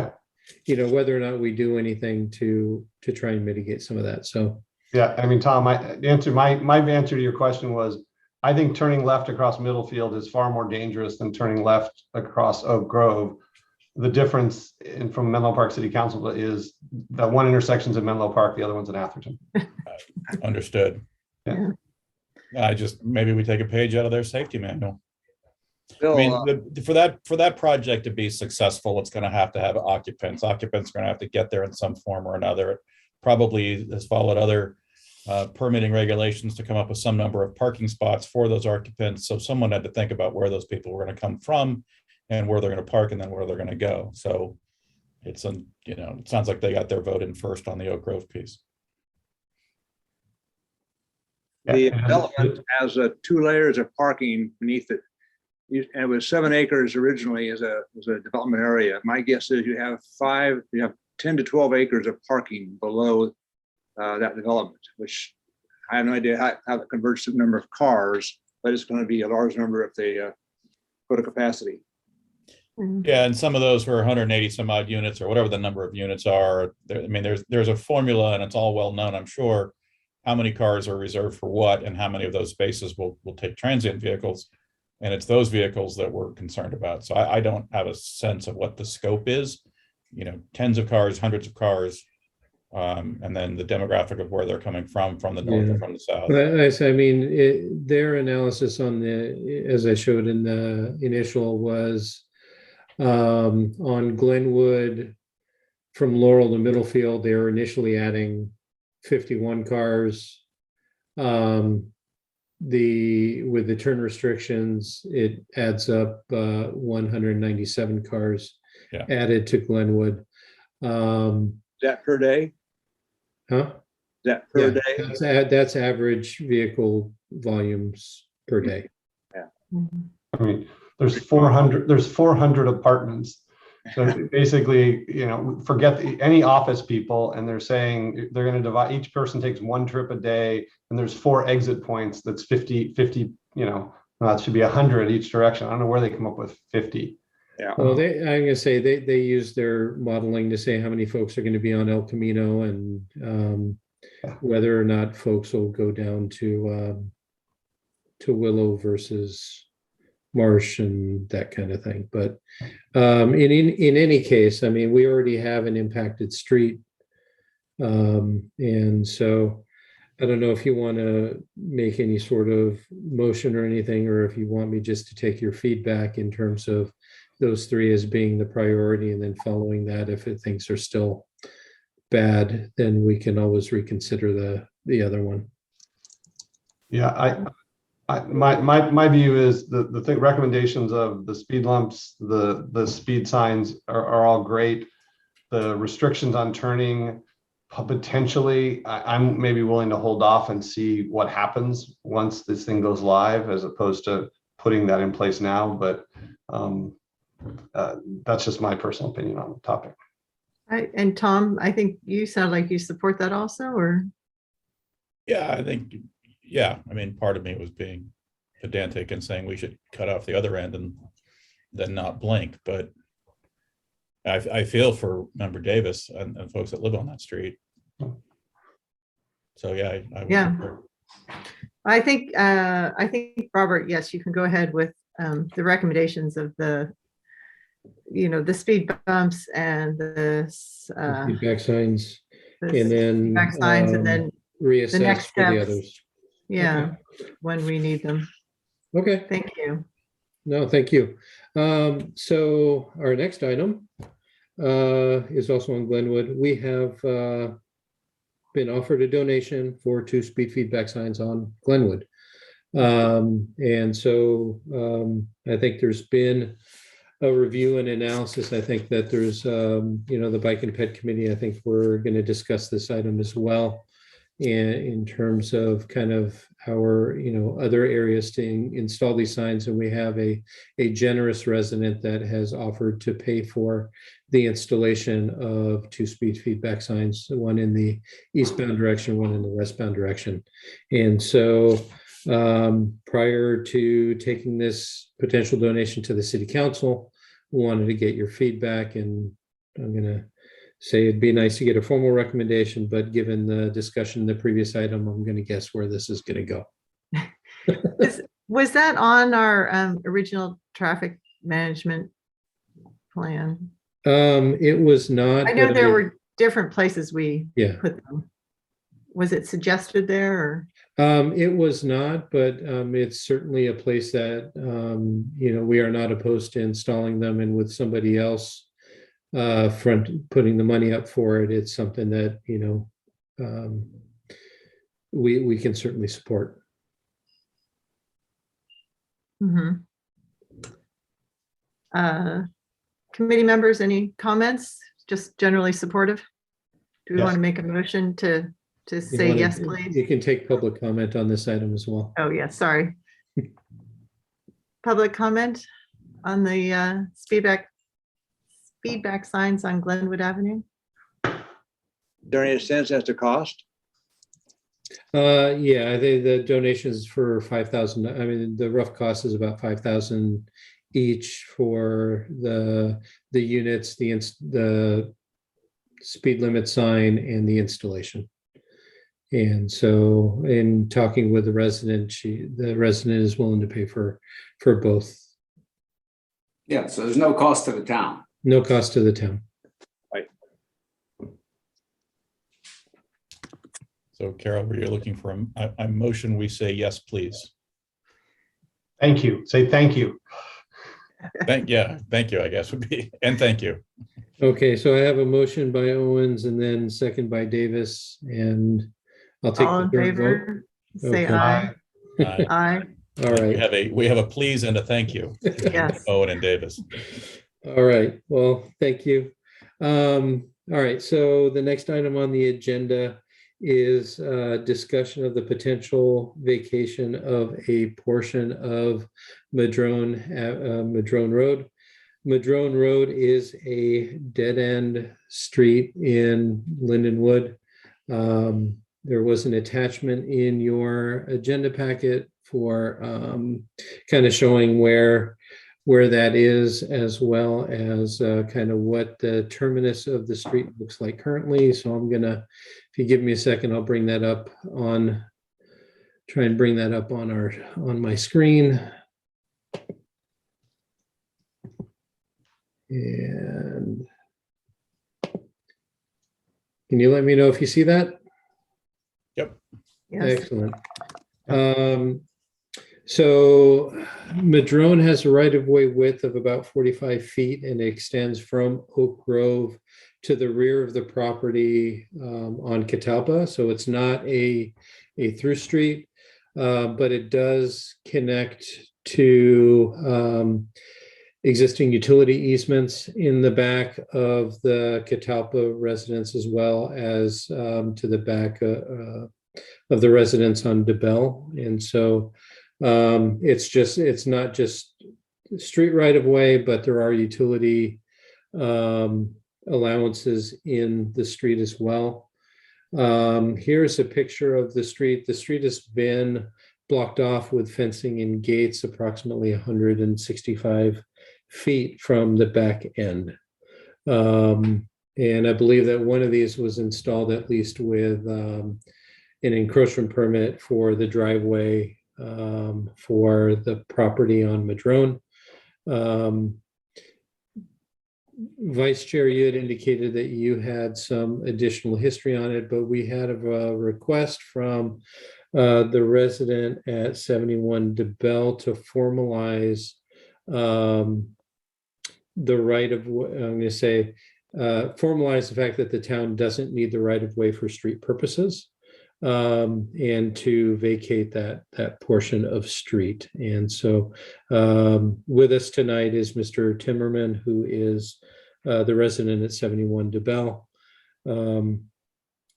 whether or not we do anything to try and mitigate some of that. So, Yeah, I mean, Tom, my answer to your question was, I think turning left across Middlefield is far more dangerous than turning left across Oak Grove. The difference from Menlo Park City Council is that one intersection's in Menlo Park, the other one's in Atherton. Understood. Yeah. Maybe we take a page out of their safety manual. Bill, I mean, for that project to be successful, it's going to have occupants. Occupants are going to have to get there in some form or another. It probably has followed other permitting regulations to come up with some number of parking spots for those occupants. So someone had to think about where those people were going to come from and where they're going to park and then where they're going to go. So it's, it sounds like they got their vote in first on the Oak Grove piece. the development has 2 layers of parking beneath it. And it was 7 acres originally as a development area. My guess is you have 10 to 12 acres of parking below that development, which I have no idea how it converts to the number of cars, but it's going to be a large number if they go to capacity. Yeah, and some of those were 180 some odd units or whatever the number of units are. I mean, there's a formula and it's all well known, I'm sure, how many cars are reserved for what and how many of those spaces will take transient vehicles. And it's those vehicles that we're concerned about. So I don't have a sense of what the scope is, tens of cars, hundreds of cars, and then the demographic of where they're coming from the north or from the south. I mean, their analysis on as I showed in the initial was on Glenwood from Laurel to Middlefield, they were initially adding 51 cars. With the turn restrictions, it adds up 197 cars added to Glenwood. Is that per day? Huh? Is that per day? That's average vehicle volumes per day. Yeah. I mean, there's 400 apartments. So basically, forget any office people, and they're saying they're going to divide, each person takes 1 trip a day, and there's 4 exit points. That's 50, that should be 100 each direction. I don't know where they come up with 50. Yeah. Well, I'm going to say they use their modeling to say how many folks are going to be on El Camino and whether or not folks will go down to Willow versus Marsh and that kind of thing. But in any case, I mean, we already have an impacted street. And so I don't know if you want to make any sort of motion or anything, or if you want me just to take your feedback in terms of those 3 as being the priority, and then following that, if things are still bad, then we can always reconsider the other one. Yeah, my view is the recommendations of the speed lumps, the speed signs are all great. The restrictions on turning, potentially, I'm maybe willing to hold off and see what happens once this thing goes live, as opposed to putting that in place now. But that's just my personal opinion on the topic. And Tom, I think you sound like you support that also, or? Yeah, I think, I mean, part of me was being pedantic and saying we should cut off the other end and then not blink. But I feel for Member Davis and folks that live on that street. So I would I think Robert, yes, you can go ahead with the recommendations of the speed bumps and the feedback signs, and then feedback signs, and then reassess the next for the steps. others. Yeah, when we need them. Okay. Thank you. No, thank you. So our next item is also on Glenwood. We have been offered a donation for 2 speed feedback signs on Glenwood. And so I think there's been a review and analysis. I think that there's, the Bike and Ped Committee, I think we're going to discuss this item as well. in terms of kind of our, other areas to install these signs. And we have a generous resident that has offered to pay for the installation of 2-speed feedback signs, one in the eastbound direction, one in the westbound direction. And so prior to taking this potential donation to the city council, we wanted to get your feedback, and I'm going to say it'd be nice to get a formal recommendation, but given the discussion in the previous item, I'm going to guess where this is going to go. Was that on our original traffic management plan? It was not. I know but there were different places we Yeah. put them. Was it suggested there or? It was not, but it's certainly a place that, we are not opposed to installing them, and with somebody else putting the money up for it, it's something that, we can certainly support. Mhm. Committee members, any comments? Just generally supportive? Do we Yes. want to make a motion to You say wanna- yes, please? You can take public comment on this item as well. Oh, yeah, sorry. Public comment on the feedback signs on Glenwood Avenue? Is there any sense as to cost? Yeah, I think the donations for 5,000. I mean, the rough cost is about 5,000 each for the units, the speed limit sign, and the installation. And so, in talking with the resident, the resident is willing to pay for both. Yeah, so there's no cost to the town. No cost to the town. So Carol, were you looking for a motion? We say yes, please. Thank you. Say thank you. Thank you, I guess would be, and thank you. Okay, so I have a motion by Owens and then second by Davis, and I'll take All the in third vote. favor? Say Okay. aye. Aye. All right. We have a please and a thank you. Yes. Owen and Davis. All right. Well, thank you. All right. So the next item on the agenda is discussion of the potential vacation of a portion of Madrone Road. Madrone Road is a dead-end street in Lindenwood. There was an attachment in your agenda packet for kind of showing where that is, as well as kind of what the terminus of the street looks like currently. So I'm gonna, if you give me a second, I'll bring that up try and bring that up on my screen. And can you let me know if you see that? Yep. Yes. Excellent. So Madrone has a right-of-way width of about 45 feet and extends from Oak Grove to the rear of the property on Catalpa. So it's not a through street, but it does connect to existing utility easements in the back of the Catalpa residence, as well as to the back of the residence on DeBell. And so it's not just street right of way, but there are utility allowances in the street as well. Here's a picture of the street. The street has been blocked off with fencing and gates approximately 165 feet from the back end. And I believe that one of these was installed at least with an encroachment permit for the driveway for the property on Madrone. Vice Chair, you had indicated that you had some additional history on it, but we had a request from the resident at 71 DeBell to formalize the right of, I'm going to say, formalize the fact that the town doesn't need the right of way for street purposes, and to vacate that portion of street. And so with us tonight is Mr. Timmerman, who is the resident at 71 DeBell.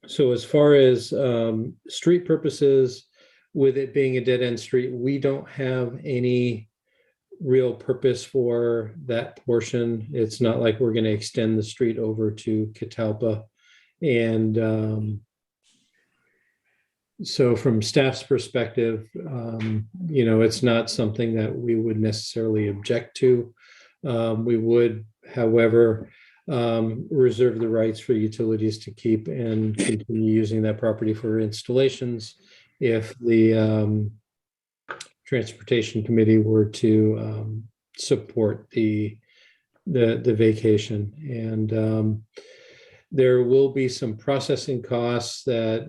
So as far as street purposes, with it being a dead-end street, we don't have any real purpose for that portion. It's not like we're going to extend the street over to Catalpa. And so from staff's perspective, it's not something that we would necessarily object to. We would, however, reserve the rights for utilities to keep and continue using that property for installations if the transportation committee were to support the vacation. And there will be some processing costs that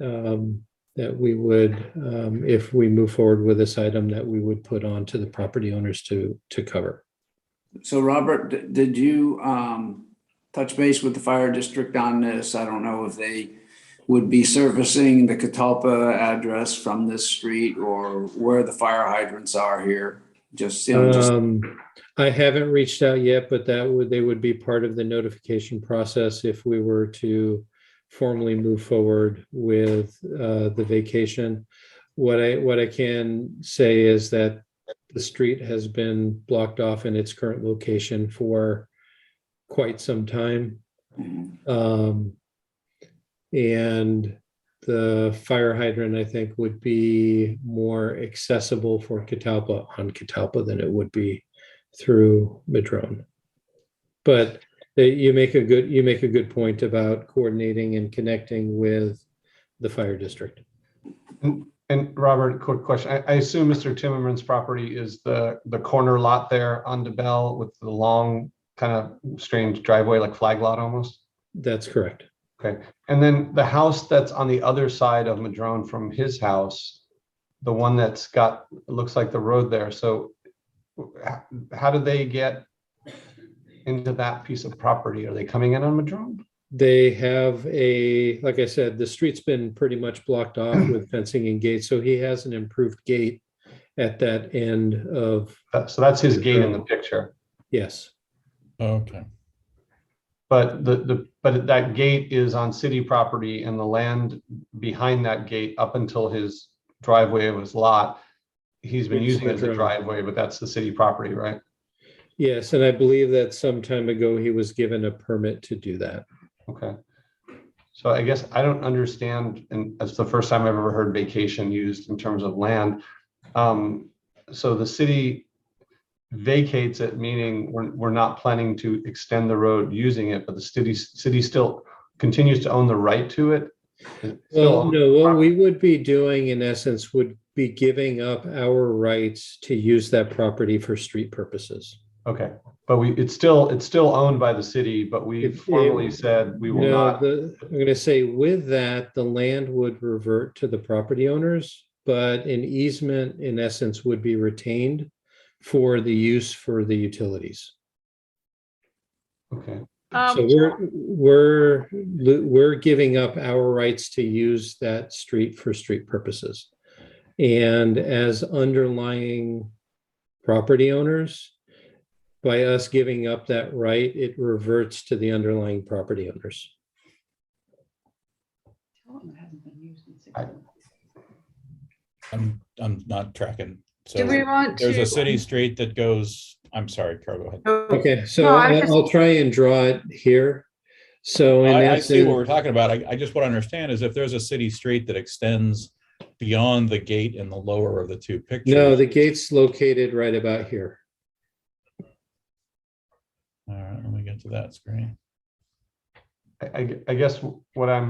we would, if we move forward with this item, that we would put on to the property owners to cover. So Robert, did you touch base with the fire district on this? I don't know if they would be servicing the Catalpa address from this street or where the fire hydrants are here. I haven't reached out yet, but they would be part of the notification process if we were to formally move forward with the vacation. What I can say is that the street has been blocked off in its current location for quite some time. And the fire hydrant, I think, would be more accessible for Catalpa on Catalpa than it would be through Madrone. But you make a good point about coordinating and connecting with the fire district. And Robert, quick question. I assume Mr. Timmerman's property is the corner lot there on DeBell with the long kind of strange driveway, like flag lot almost? That's correct. Okay. And then the house that's on the other side of Madrone from his house, the one that's got, looks like the road there. So how do they get into that piece of property? Are they coming in on Madrone? They have like I said, the street's been pretty much blocked off with fencing and gates. So he has an improved gate at that end of. So that's his gate in the picture. Yes. Okay. But but that gate is on city property, and the land behind that gate up until his driveway of his lot, he's been using it as a driveway, but that's the city property, right? Yes, and I believe that some time ago he was given a permit to do that. Okay. So I guess I don't understand, and that's the first time I've ever heard vacation used in terms of land. So the city vacates it, meaning we're not planning to extend the road using it, but the city still continues to own the right to it. Well, no, what we would be doing in essence would be giving up our rights to use that property for street purposes. Okay, but it's still owned by the city, but we formally said we will not. I'm going to say with that, the land would revert to the property owners, but an easement in essence would be retained for the use for the utilities. Okay. So we're giving up our rights to use that street for street purposes. And as underlying property owners, by us giving up that right, it reverts to the underlying property owners. I'm not tracking. So Do we want there's to? a city street that goes, I'm sorry, Carol, go ahead. Okay, so No, I just- I'll try and draw it here. So in I see essence, what we're talking about. I just want to understand is if there's a city street that extends beyond the gate in the lower of the two pictures. no, the gate's located right about here. All right, let me get to that screen. I guess what I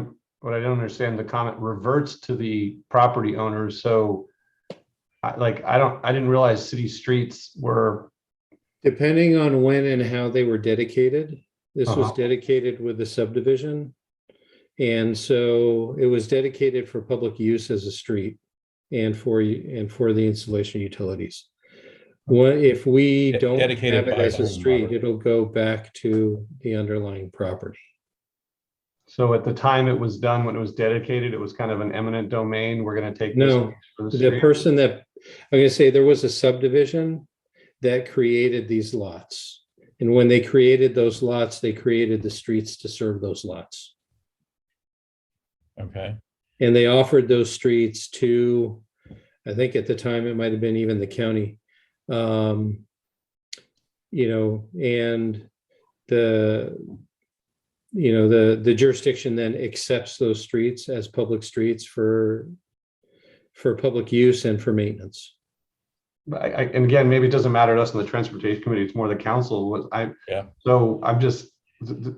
don't understand, the comment reverts to the property owners. So I didn't realize city streets were. Depending on when and how they were dedicated, this was Uh-huh. dedicated with the subdivision. And so it was dedicated for public use as a street and for the installation utilities. If we don't have Dedicated it by as a whom, street, Robert? it'll go back to the underlying property. So at the time it was done, when it was dedicated, it was kind of an eminent domain. We're going to take this No, for the the street. person that, I'm gonna say there was a subdivision that created these lots. And when they created those lots, they created the streets to serve those lots. Okay. And they offered those streets to, I think at the time it might have been even the county. And the jurisdiction then accepts those streets as public streets for public use and for maintenance. But and again, maybe it doesn't matter to us in the transportation committee, it's more the council. Yeah. So I'm just,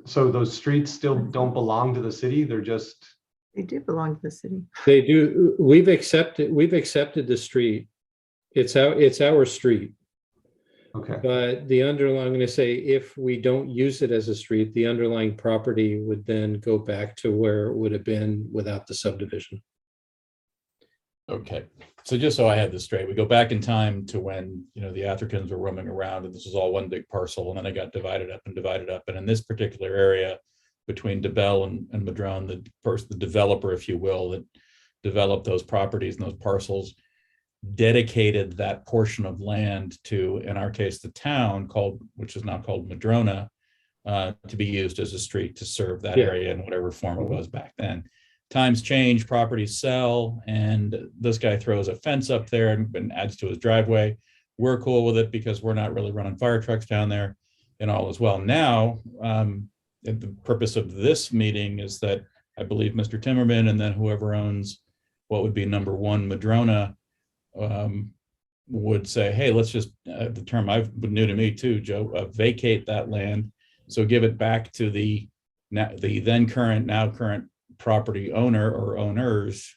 so those streets still don't belong to the city, they're just. They do belong to the city. They do. We've accepted the street. It's our street. Okay, But I'm going to say, if we don't use it as a street, the underlying property would then go back to where it would have been without the subdivision. Okay. So just so I have this straight, we go back in time to when, the Athertons were roaming around and this was all one big parcel, and then it got divided up. And in this particular area between DeBell and Madrone, the developer, if you will, that developed those properties and those parcels, dedicated that portion of land to, in our case, the town which is now called Madrona, to be used as a street to serve that area in whatever form it was back then. Times change, properties sell, and this guy throws a fence up there and adds to his driveway. We're cool with it because we're not really running fire trucks down there and all as well. Now, the purpose of this meeting is that I believe Mr. Timmerman and then whoever owns what would be number 1 Madrona would say, hey, let's just, the term new to me too, Joe, vacate that land. So give it back to the then current, now current property owner or owners.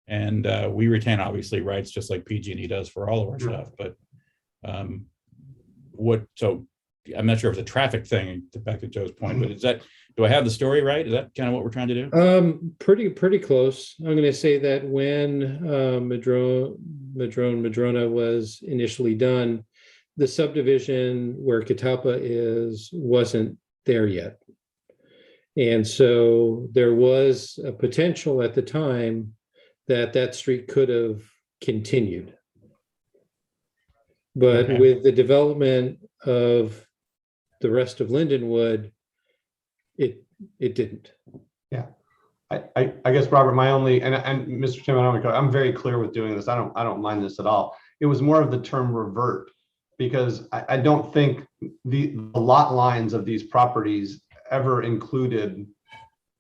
And we retain obviously rights just like PG&E does for all of our stuff. But so I'm not sure if it's a traffic thing, back to Joe's point, but do I have the story right? Is that kind of what we're trying to do? Pretty close. I'm going to say that when Madrona was initially done, the subdivision where Catalpa wasn't there yet. And so there was a potential at the time that street could have continued. But with the development of the rest of Lindenwood, it didn't. yeah. I guess, Robert, my only, and Mr. Chairman, I'm very clear with doing this. I don't mind this at all. It was more of the term revert, because I don't think the lot lines of these properties ever included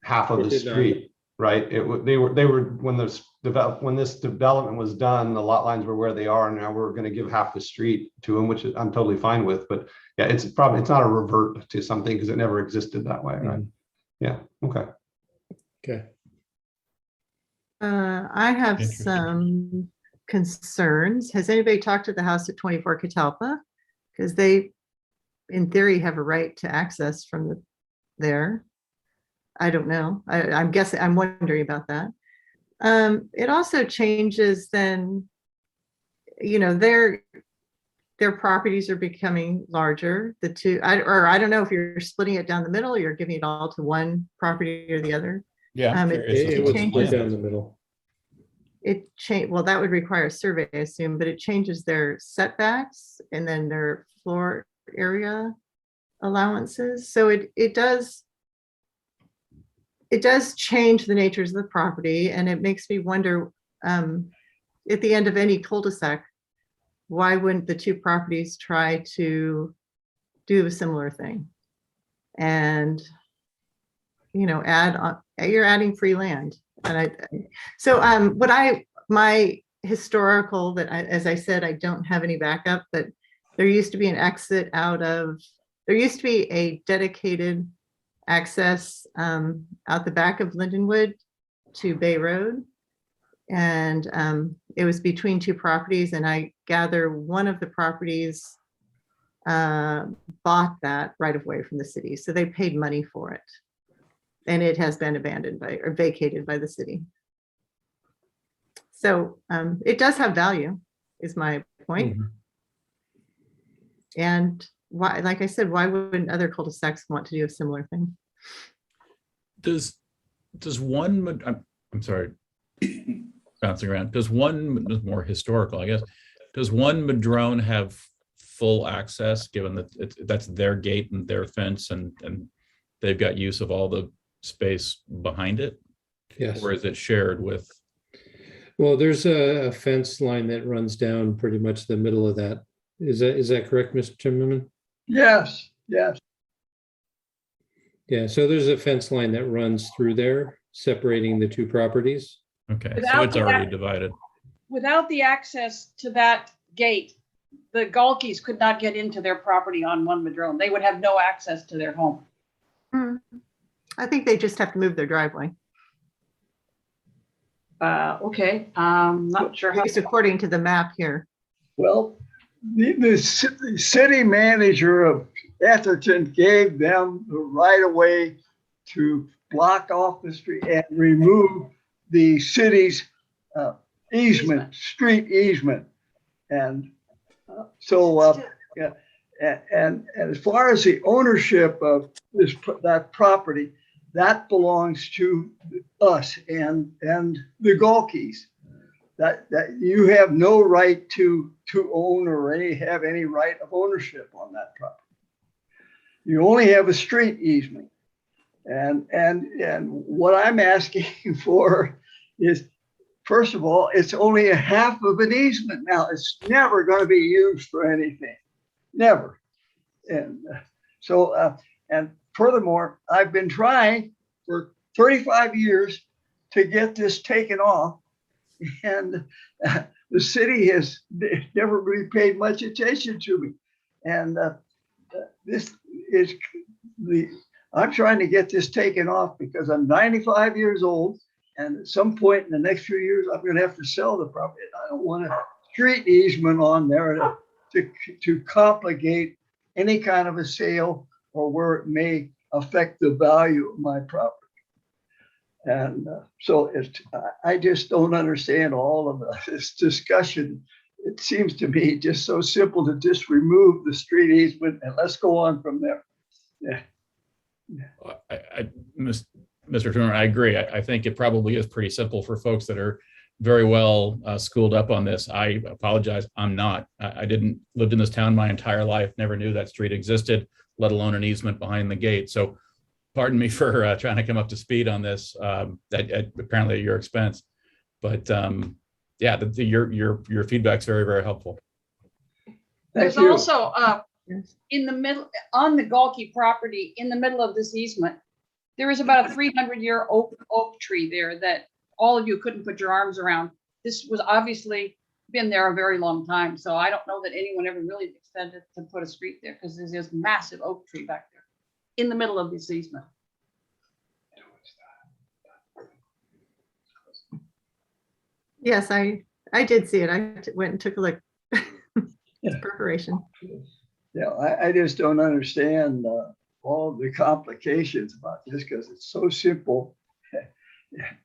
half of the street, right? They were when this development was done, the lot lines were where they are, and now we're going to give half the street to them, which I'm totally fine with. But yeah, it's not a revert to something because it never existed that way, right? Yeah. Okay. Okay. I have some concerns. Has anybody talked to the house at 24 Catalpa? Because they, in theory, have a right to access from there. I don't know. I'm guessing, I'm wondering about that. It also changes then, their properties are becoming larger. The two, I don't know if you're splitting it down the middle, or you're giving it all to one property or the other. Yeah, It was split down the middle. Well, that would require a survey, I assume, but it changes their setbacks and then their floor area allowances. So it does change the natures of the property, and it makes me wonder, at the end of any cul-de-sac, why wouldn't the two properties try to do a similar thing? And, add on, you're adding free land. And my historical that as I said, I don't have any backup, but there used to be an exit there used to be a dedicated access out the back of Lindenwood to Bay Road. And it was between two properties, and I gather one of the properties bought that right of way from the city. So they paid money for it. And it has been abandoned or vacated by the city. So it does have value, is my point. Mm-hmm. And why, like I said, why wouldn't other cul-de-sacs want to do a similar thing? Does one, I'm sorry, bouncing around. Does one, more historical, I guess, does one Madrone have full access, given that that's their gate and their fence, and they've got use of all the space behind it? Yes. Or is it shared with? Well, there's a fence line that runs down pretty much the middle of that. Is that correct, Mr. Timmerman? Yes, yes. Yeah, so there's a fence line that runs through there, separating the two properties. Okay, so Without it's the already ac- divided. Without the access to that gate, the Galkeys could not get into their property on One Madrone. They would have no access to their home. I think they just have to move their driveway, Okay, not sure at how. least according to the map here. Well, the city manager of Atherton gave them the right of way to block off the street and remove the city's easement, street easement. And yeah, and as far as the ownership of that property, that belongs to us and the Galkeys. That you have no right to own or have any right of ownership on that property. You only have a street easement. And what I'm asking for is, first of all, it's only a half of an easement. Now, it's never going to be used for anything, never. And and furthermore, I've been trying for 35 years to get this taken off. And the city has never really paid much attention to me. And this is I'm trying to get this taken off because I'm 95 years old. And at some point in the next few years, I'm going to have to sell the property. I don't want a street easement on there to complicate any kind of a sale or where it may affect the value of my property. And so I just don't understand all of this discussion. It seems to me just so simple to just remove the street easement and let's go on from there. Yeah. Mr. Turner, I agree. I think it probably is pretty simple for folks that are very well schooled up on this. I apologize. I'm not. I didn't lived in this town my entire life, never knew that street existed, let alone an easement behind the gate. So pardon me for trying to come up to speed on this, apparently at your expense. But yeah, your feedback's very, very helpful. There's also in the middle, on the Galkey property, in the middle of this easement, there is about a 300-year oak tree there that all of you couldn't put your arms around. This was obviously been there a very long time. So I don't know that anyone ever really extended to put a street there because there's this massive oak tree back there in the middle of this easement. Yes, I did see it. I went and took a look. It's perforation. Yeah, I just don't understand all the complications about this because it's so simple.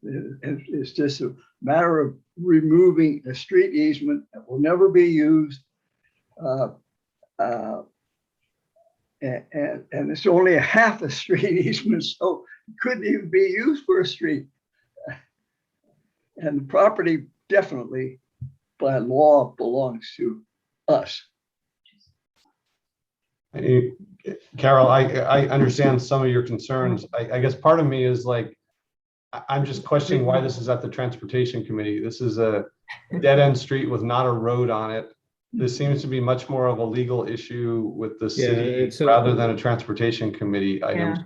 It's just a matter of removing a street easement that will never be used. And it's only a half a street easement, so it couldn't even be used for a street. And the property definitely by law belongs to us. Carol, I understand some of your concerns. I guess part of me is like, I'm just questioning why this is at the Transportation Committee. This is a dead end street with not a road on it. This seems to be much more of a legal issue with the city rather than a Transportation Committee item. Yeah.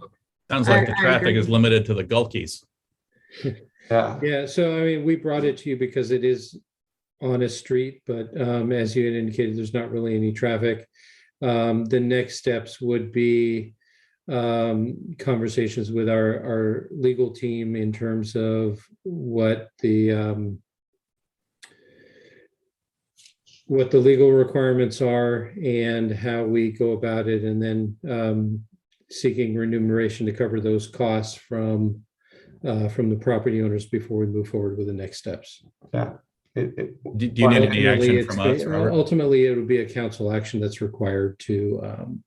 Sounds like the I traffic agree. is limited to the Galkeys. Yeah. Yeah, so I mean, we brought it to you because it is on a street, but as you had indicated, there's not really any traffic. The next steps would be conversations with our legal team in terms of what the legal requirements are and how we go about it, and then seeking remuneration to cover those costs from the property owners before we move forward with the next steps. Yeah. Do you need any action from us, Robert? Ultimately, it would be a council action that's required to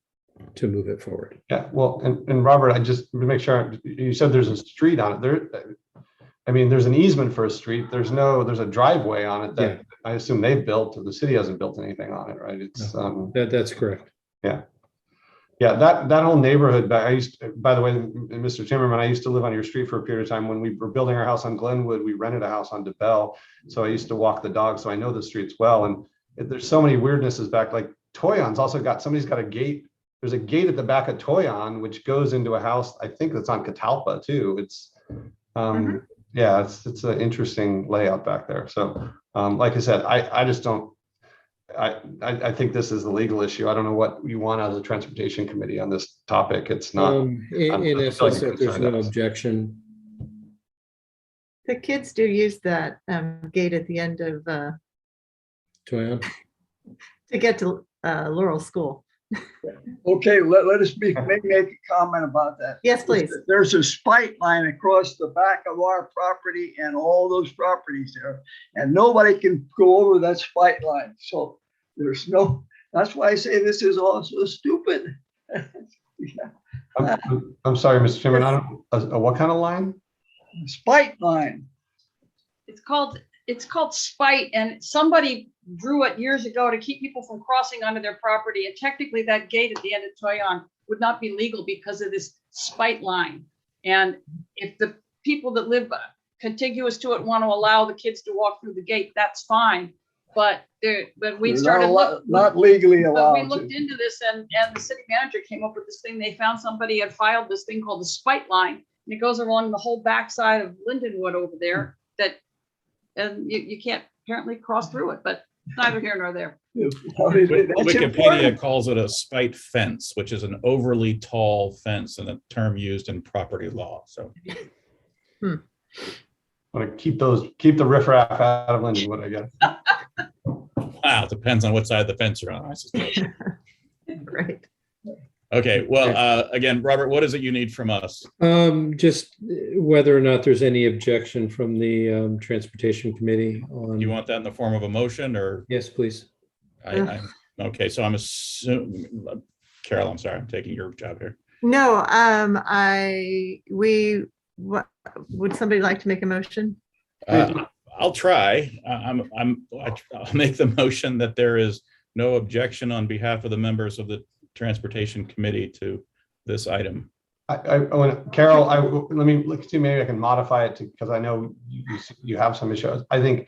move it forward. Yeah, well, and Robert, I just to make sure, you said there's a street on it. I mean, there's an easement for a street. There's a driveway on it that I assume they've built. The city hasn't built anything on it, right? It's That's correct. Yeah. Yeah, that whole neighborhood, by the way, Mr. Timmerman, I used to live on your street for a period of time. When we were building our house on Glenwood, we rented a house on DeBell. So I used to walk the dog, so I know the streets well. And there's so many weirdnesses back, like Toyon's also somebody's got a gate. There's a gate at the back of Toyon, which goes into a house, I think that's on Catalpa too. It's, yeah, it's an interesting layout back there. So like I said, I just don't, I think this is the legal issue. I don't know what you want out of the transportation committee on this topic. It's not. In essence, if there's no objection. The kids do use that gate at the end of Toyon. to get to Laurel School. Okay, let us make a comment about that. Yes, please. There's a spike line across the back of our property and all those properties there, and nobody can go over that spike line. So there's no, that's why I say this is all so stupid. I'm sorry, Mr. Chairman, I don't, what kind of line? Spike line. It's called spite, and somebody drew it years ago to keep people from crossing onto their property. And technically that gate at the end of Toyon would not be legal because of this spite line. And if the people that live contiguous to it want to allow the kids to walk through the gate, that's fine. But we started not legally but allowed. we looked into this, and the city manager came up with this thing. They found somebody had filed this thing called the spite line, and it goes along the whole backside of Lindenwood over there. And you can't apparently cross through it, but neither here nor there. Wikipedia calls it a spite fence, which is an overly tall fence, and a term used in property law. So, want to keep the riffraff out of Lindenwood, I guess. Wow, it depends on what side of the fence you're on, I suppose. Right. Okay, well, again, Robert, what is it you need from us? Just whether or not there's any objection from the Transportation Committee on. You want that in the form of a motion, or? Yes, please. Okay, so I'm assuming, Carol, I'm sorry, I'm taking your job here. No, would somebody like to make a motion? I'll try. I'll make the motion that there is no objection on behalf of the members of the Transportation Committee to this item. I want Carol, let me look see, maybe I can modify it because I know you have some issues. I think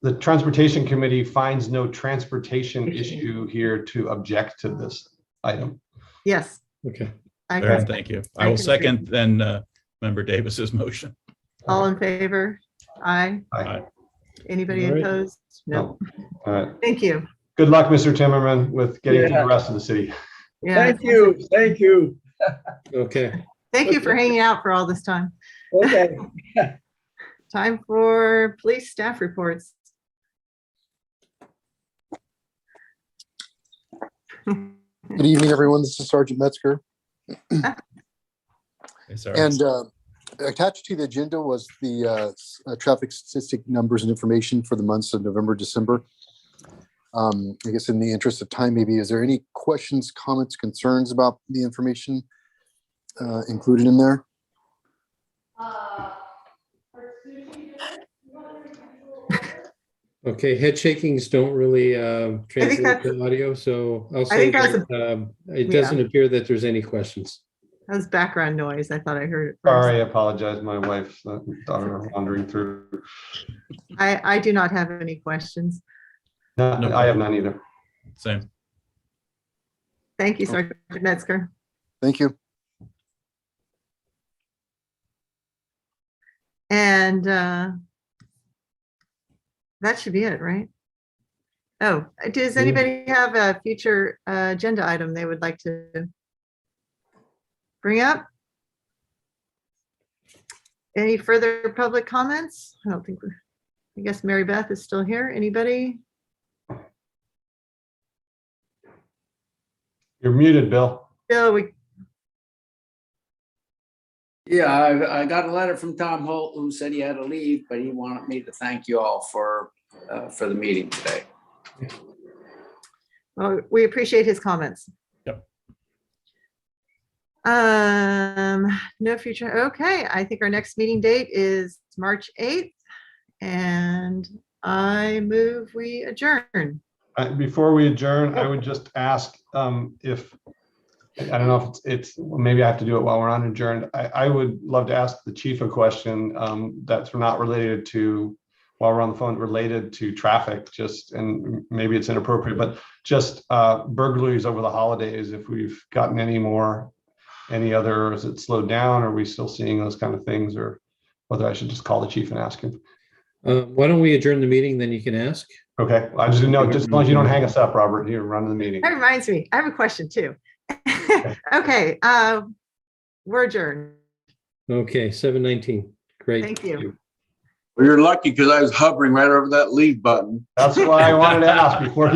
the Transportation Committee finds no transportation issue here to object to this item. Yes. Okay. Thank you. I will second then Member Davis's motion. All in favor? Aye. Aye. Anybody All right. opposed? No. All right. Thank you. Good luck, Mr. Timmerman, with getting to the rest of the city. Yeah. Thank you. Thank you. Okay. Thank you for hanging out for all this time. Okay. Time for police staff reports. Good evening, everyone. This is Sergeant Metzger. Okay, sorry. And attached to the agenda was the traffic statistic numbers and information for the months of November, December. I guess in the interest of time, maybe, is there any questions, comments, concerns about the information included in there? Okay, head shakings don't really translate to audio, so I'll say that it doesn't appear that there's any questions. That was background noise. I thought I heard it first. Sorry, I apologize. My wife's daughter wandering through. I do not have any questions. No, I have none either. Same. Thank you, Sergeant Metzger. Thank you. And that should be it, right? Oh, does anybody have a future agenda item they would like to bring up? Any further public comments? I don't think I guess Mary Beth is still here. Anybody? You're muted, Bill. Bill, Yeah, I got a letter from Tom Holt who said he had to leave, but he wanted me to thank you all for the meeting today. well, we appreciate his comments. Yep. No future. Okay, I think our next meeting date is March 8th, and I move we adjourn. Before we adjourn, I would just ask if I don't know if it's maybe I have to do it while we're on adjourned. I would love to ask the chief a question that's not related to, while we're on the phone, related to traffic, just, and maybe it's inappropriate, but just burglaries over the holidays, if we've gotten any other, has it slowed down? Are we still seeing those kind of things, or whether I should just call the chief and ask him? Why don't we adjourn the meeting, then you can ask? Okay, I just didn't know, just as long as you don't hang us up, Robert, here, running the meeting. That reminds me, I have a question too. Okay, we're adjourned. Okay, 7:19. Great. Thank you. Well, you're lucky because I was hovering right over that leave button. That's why I wanted to ask before he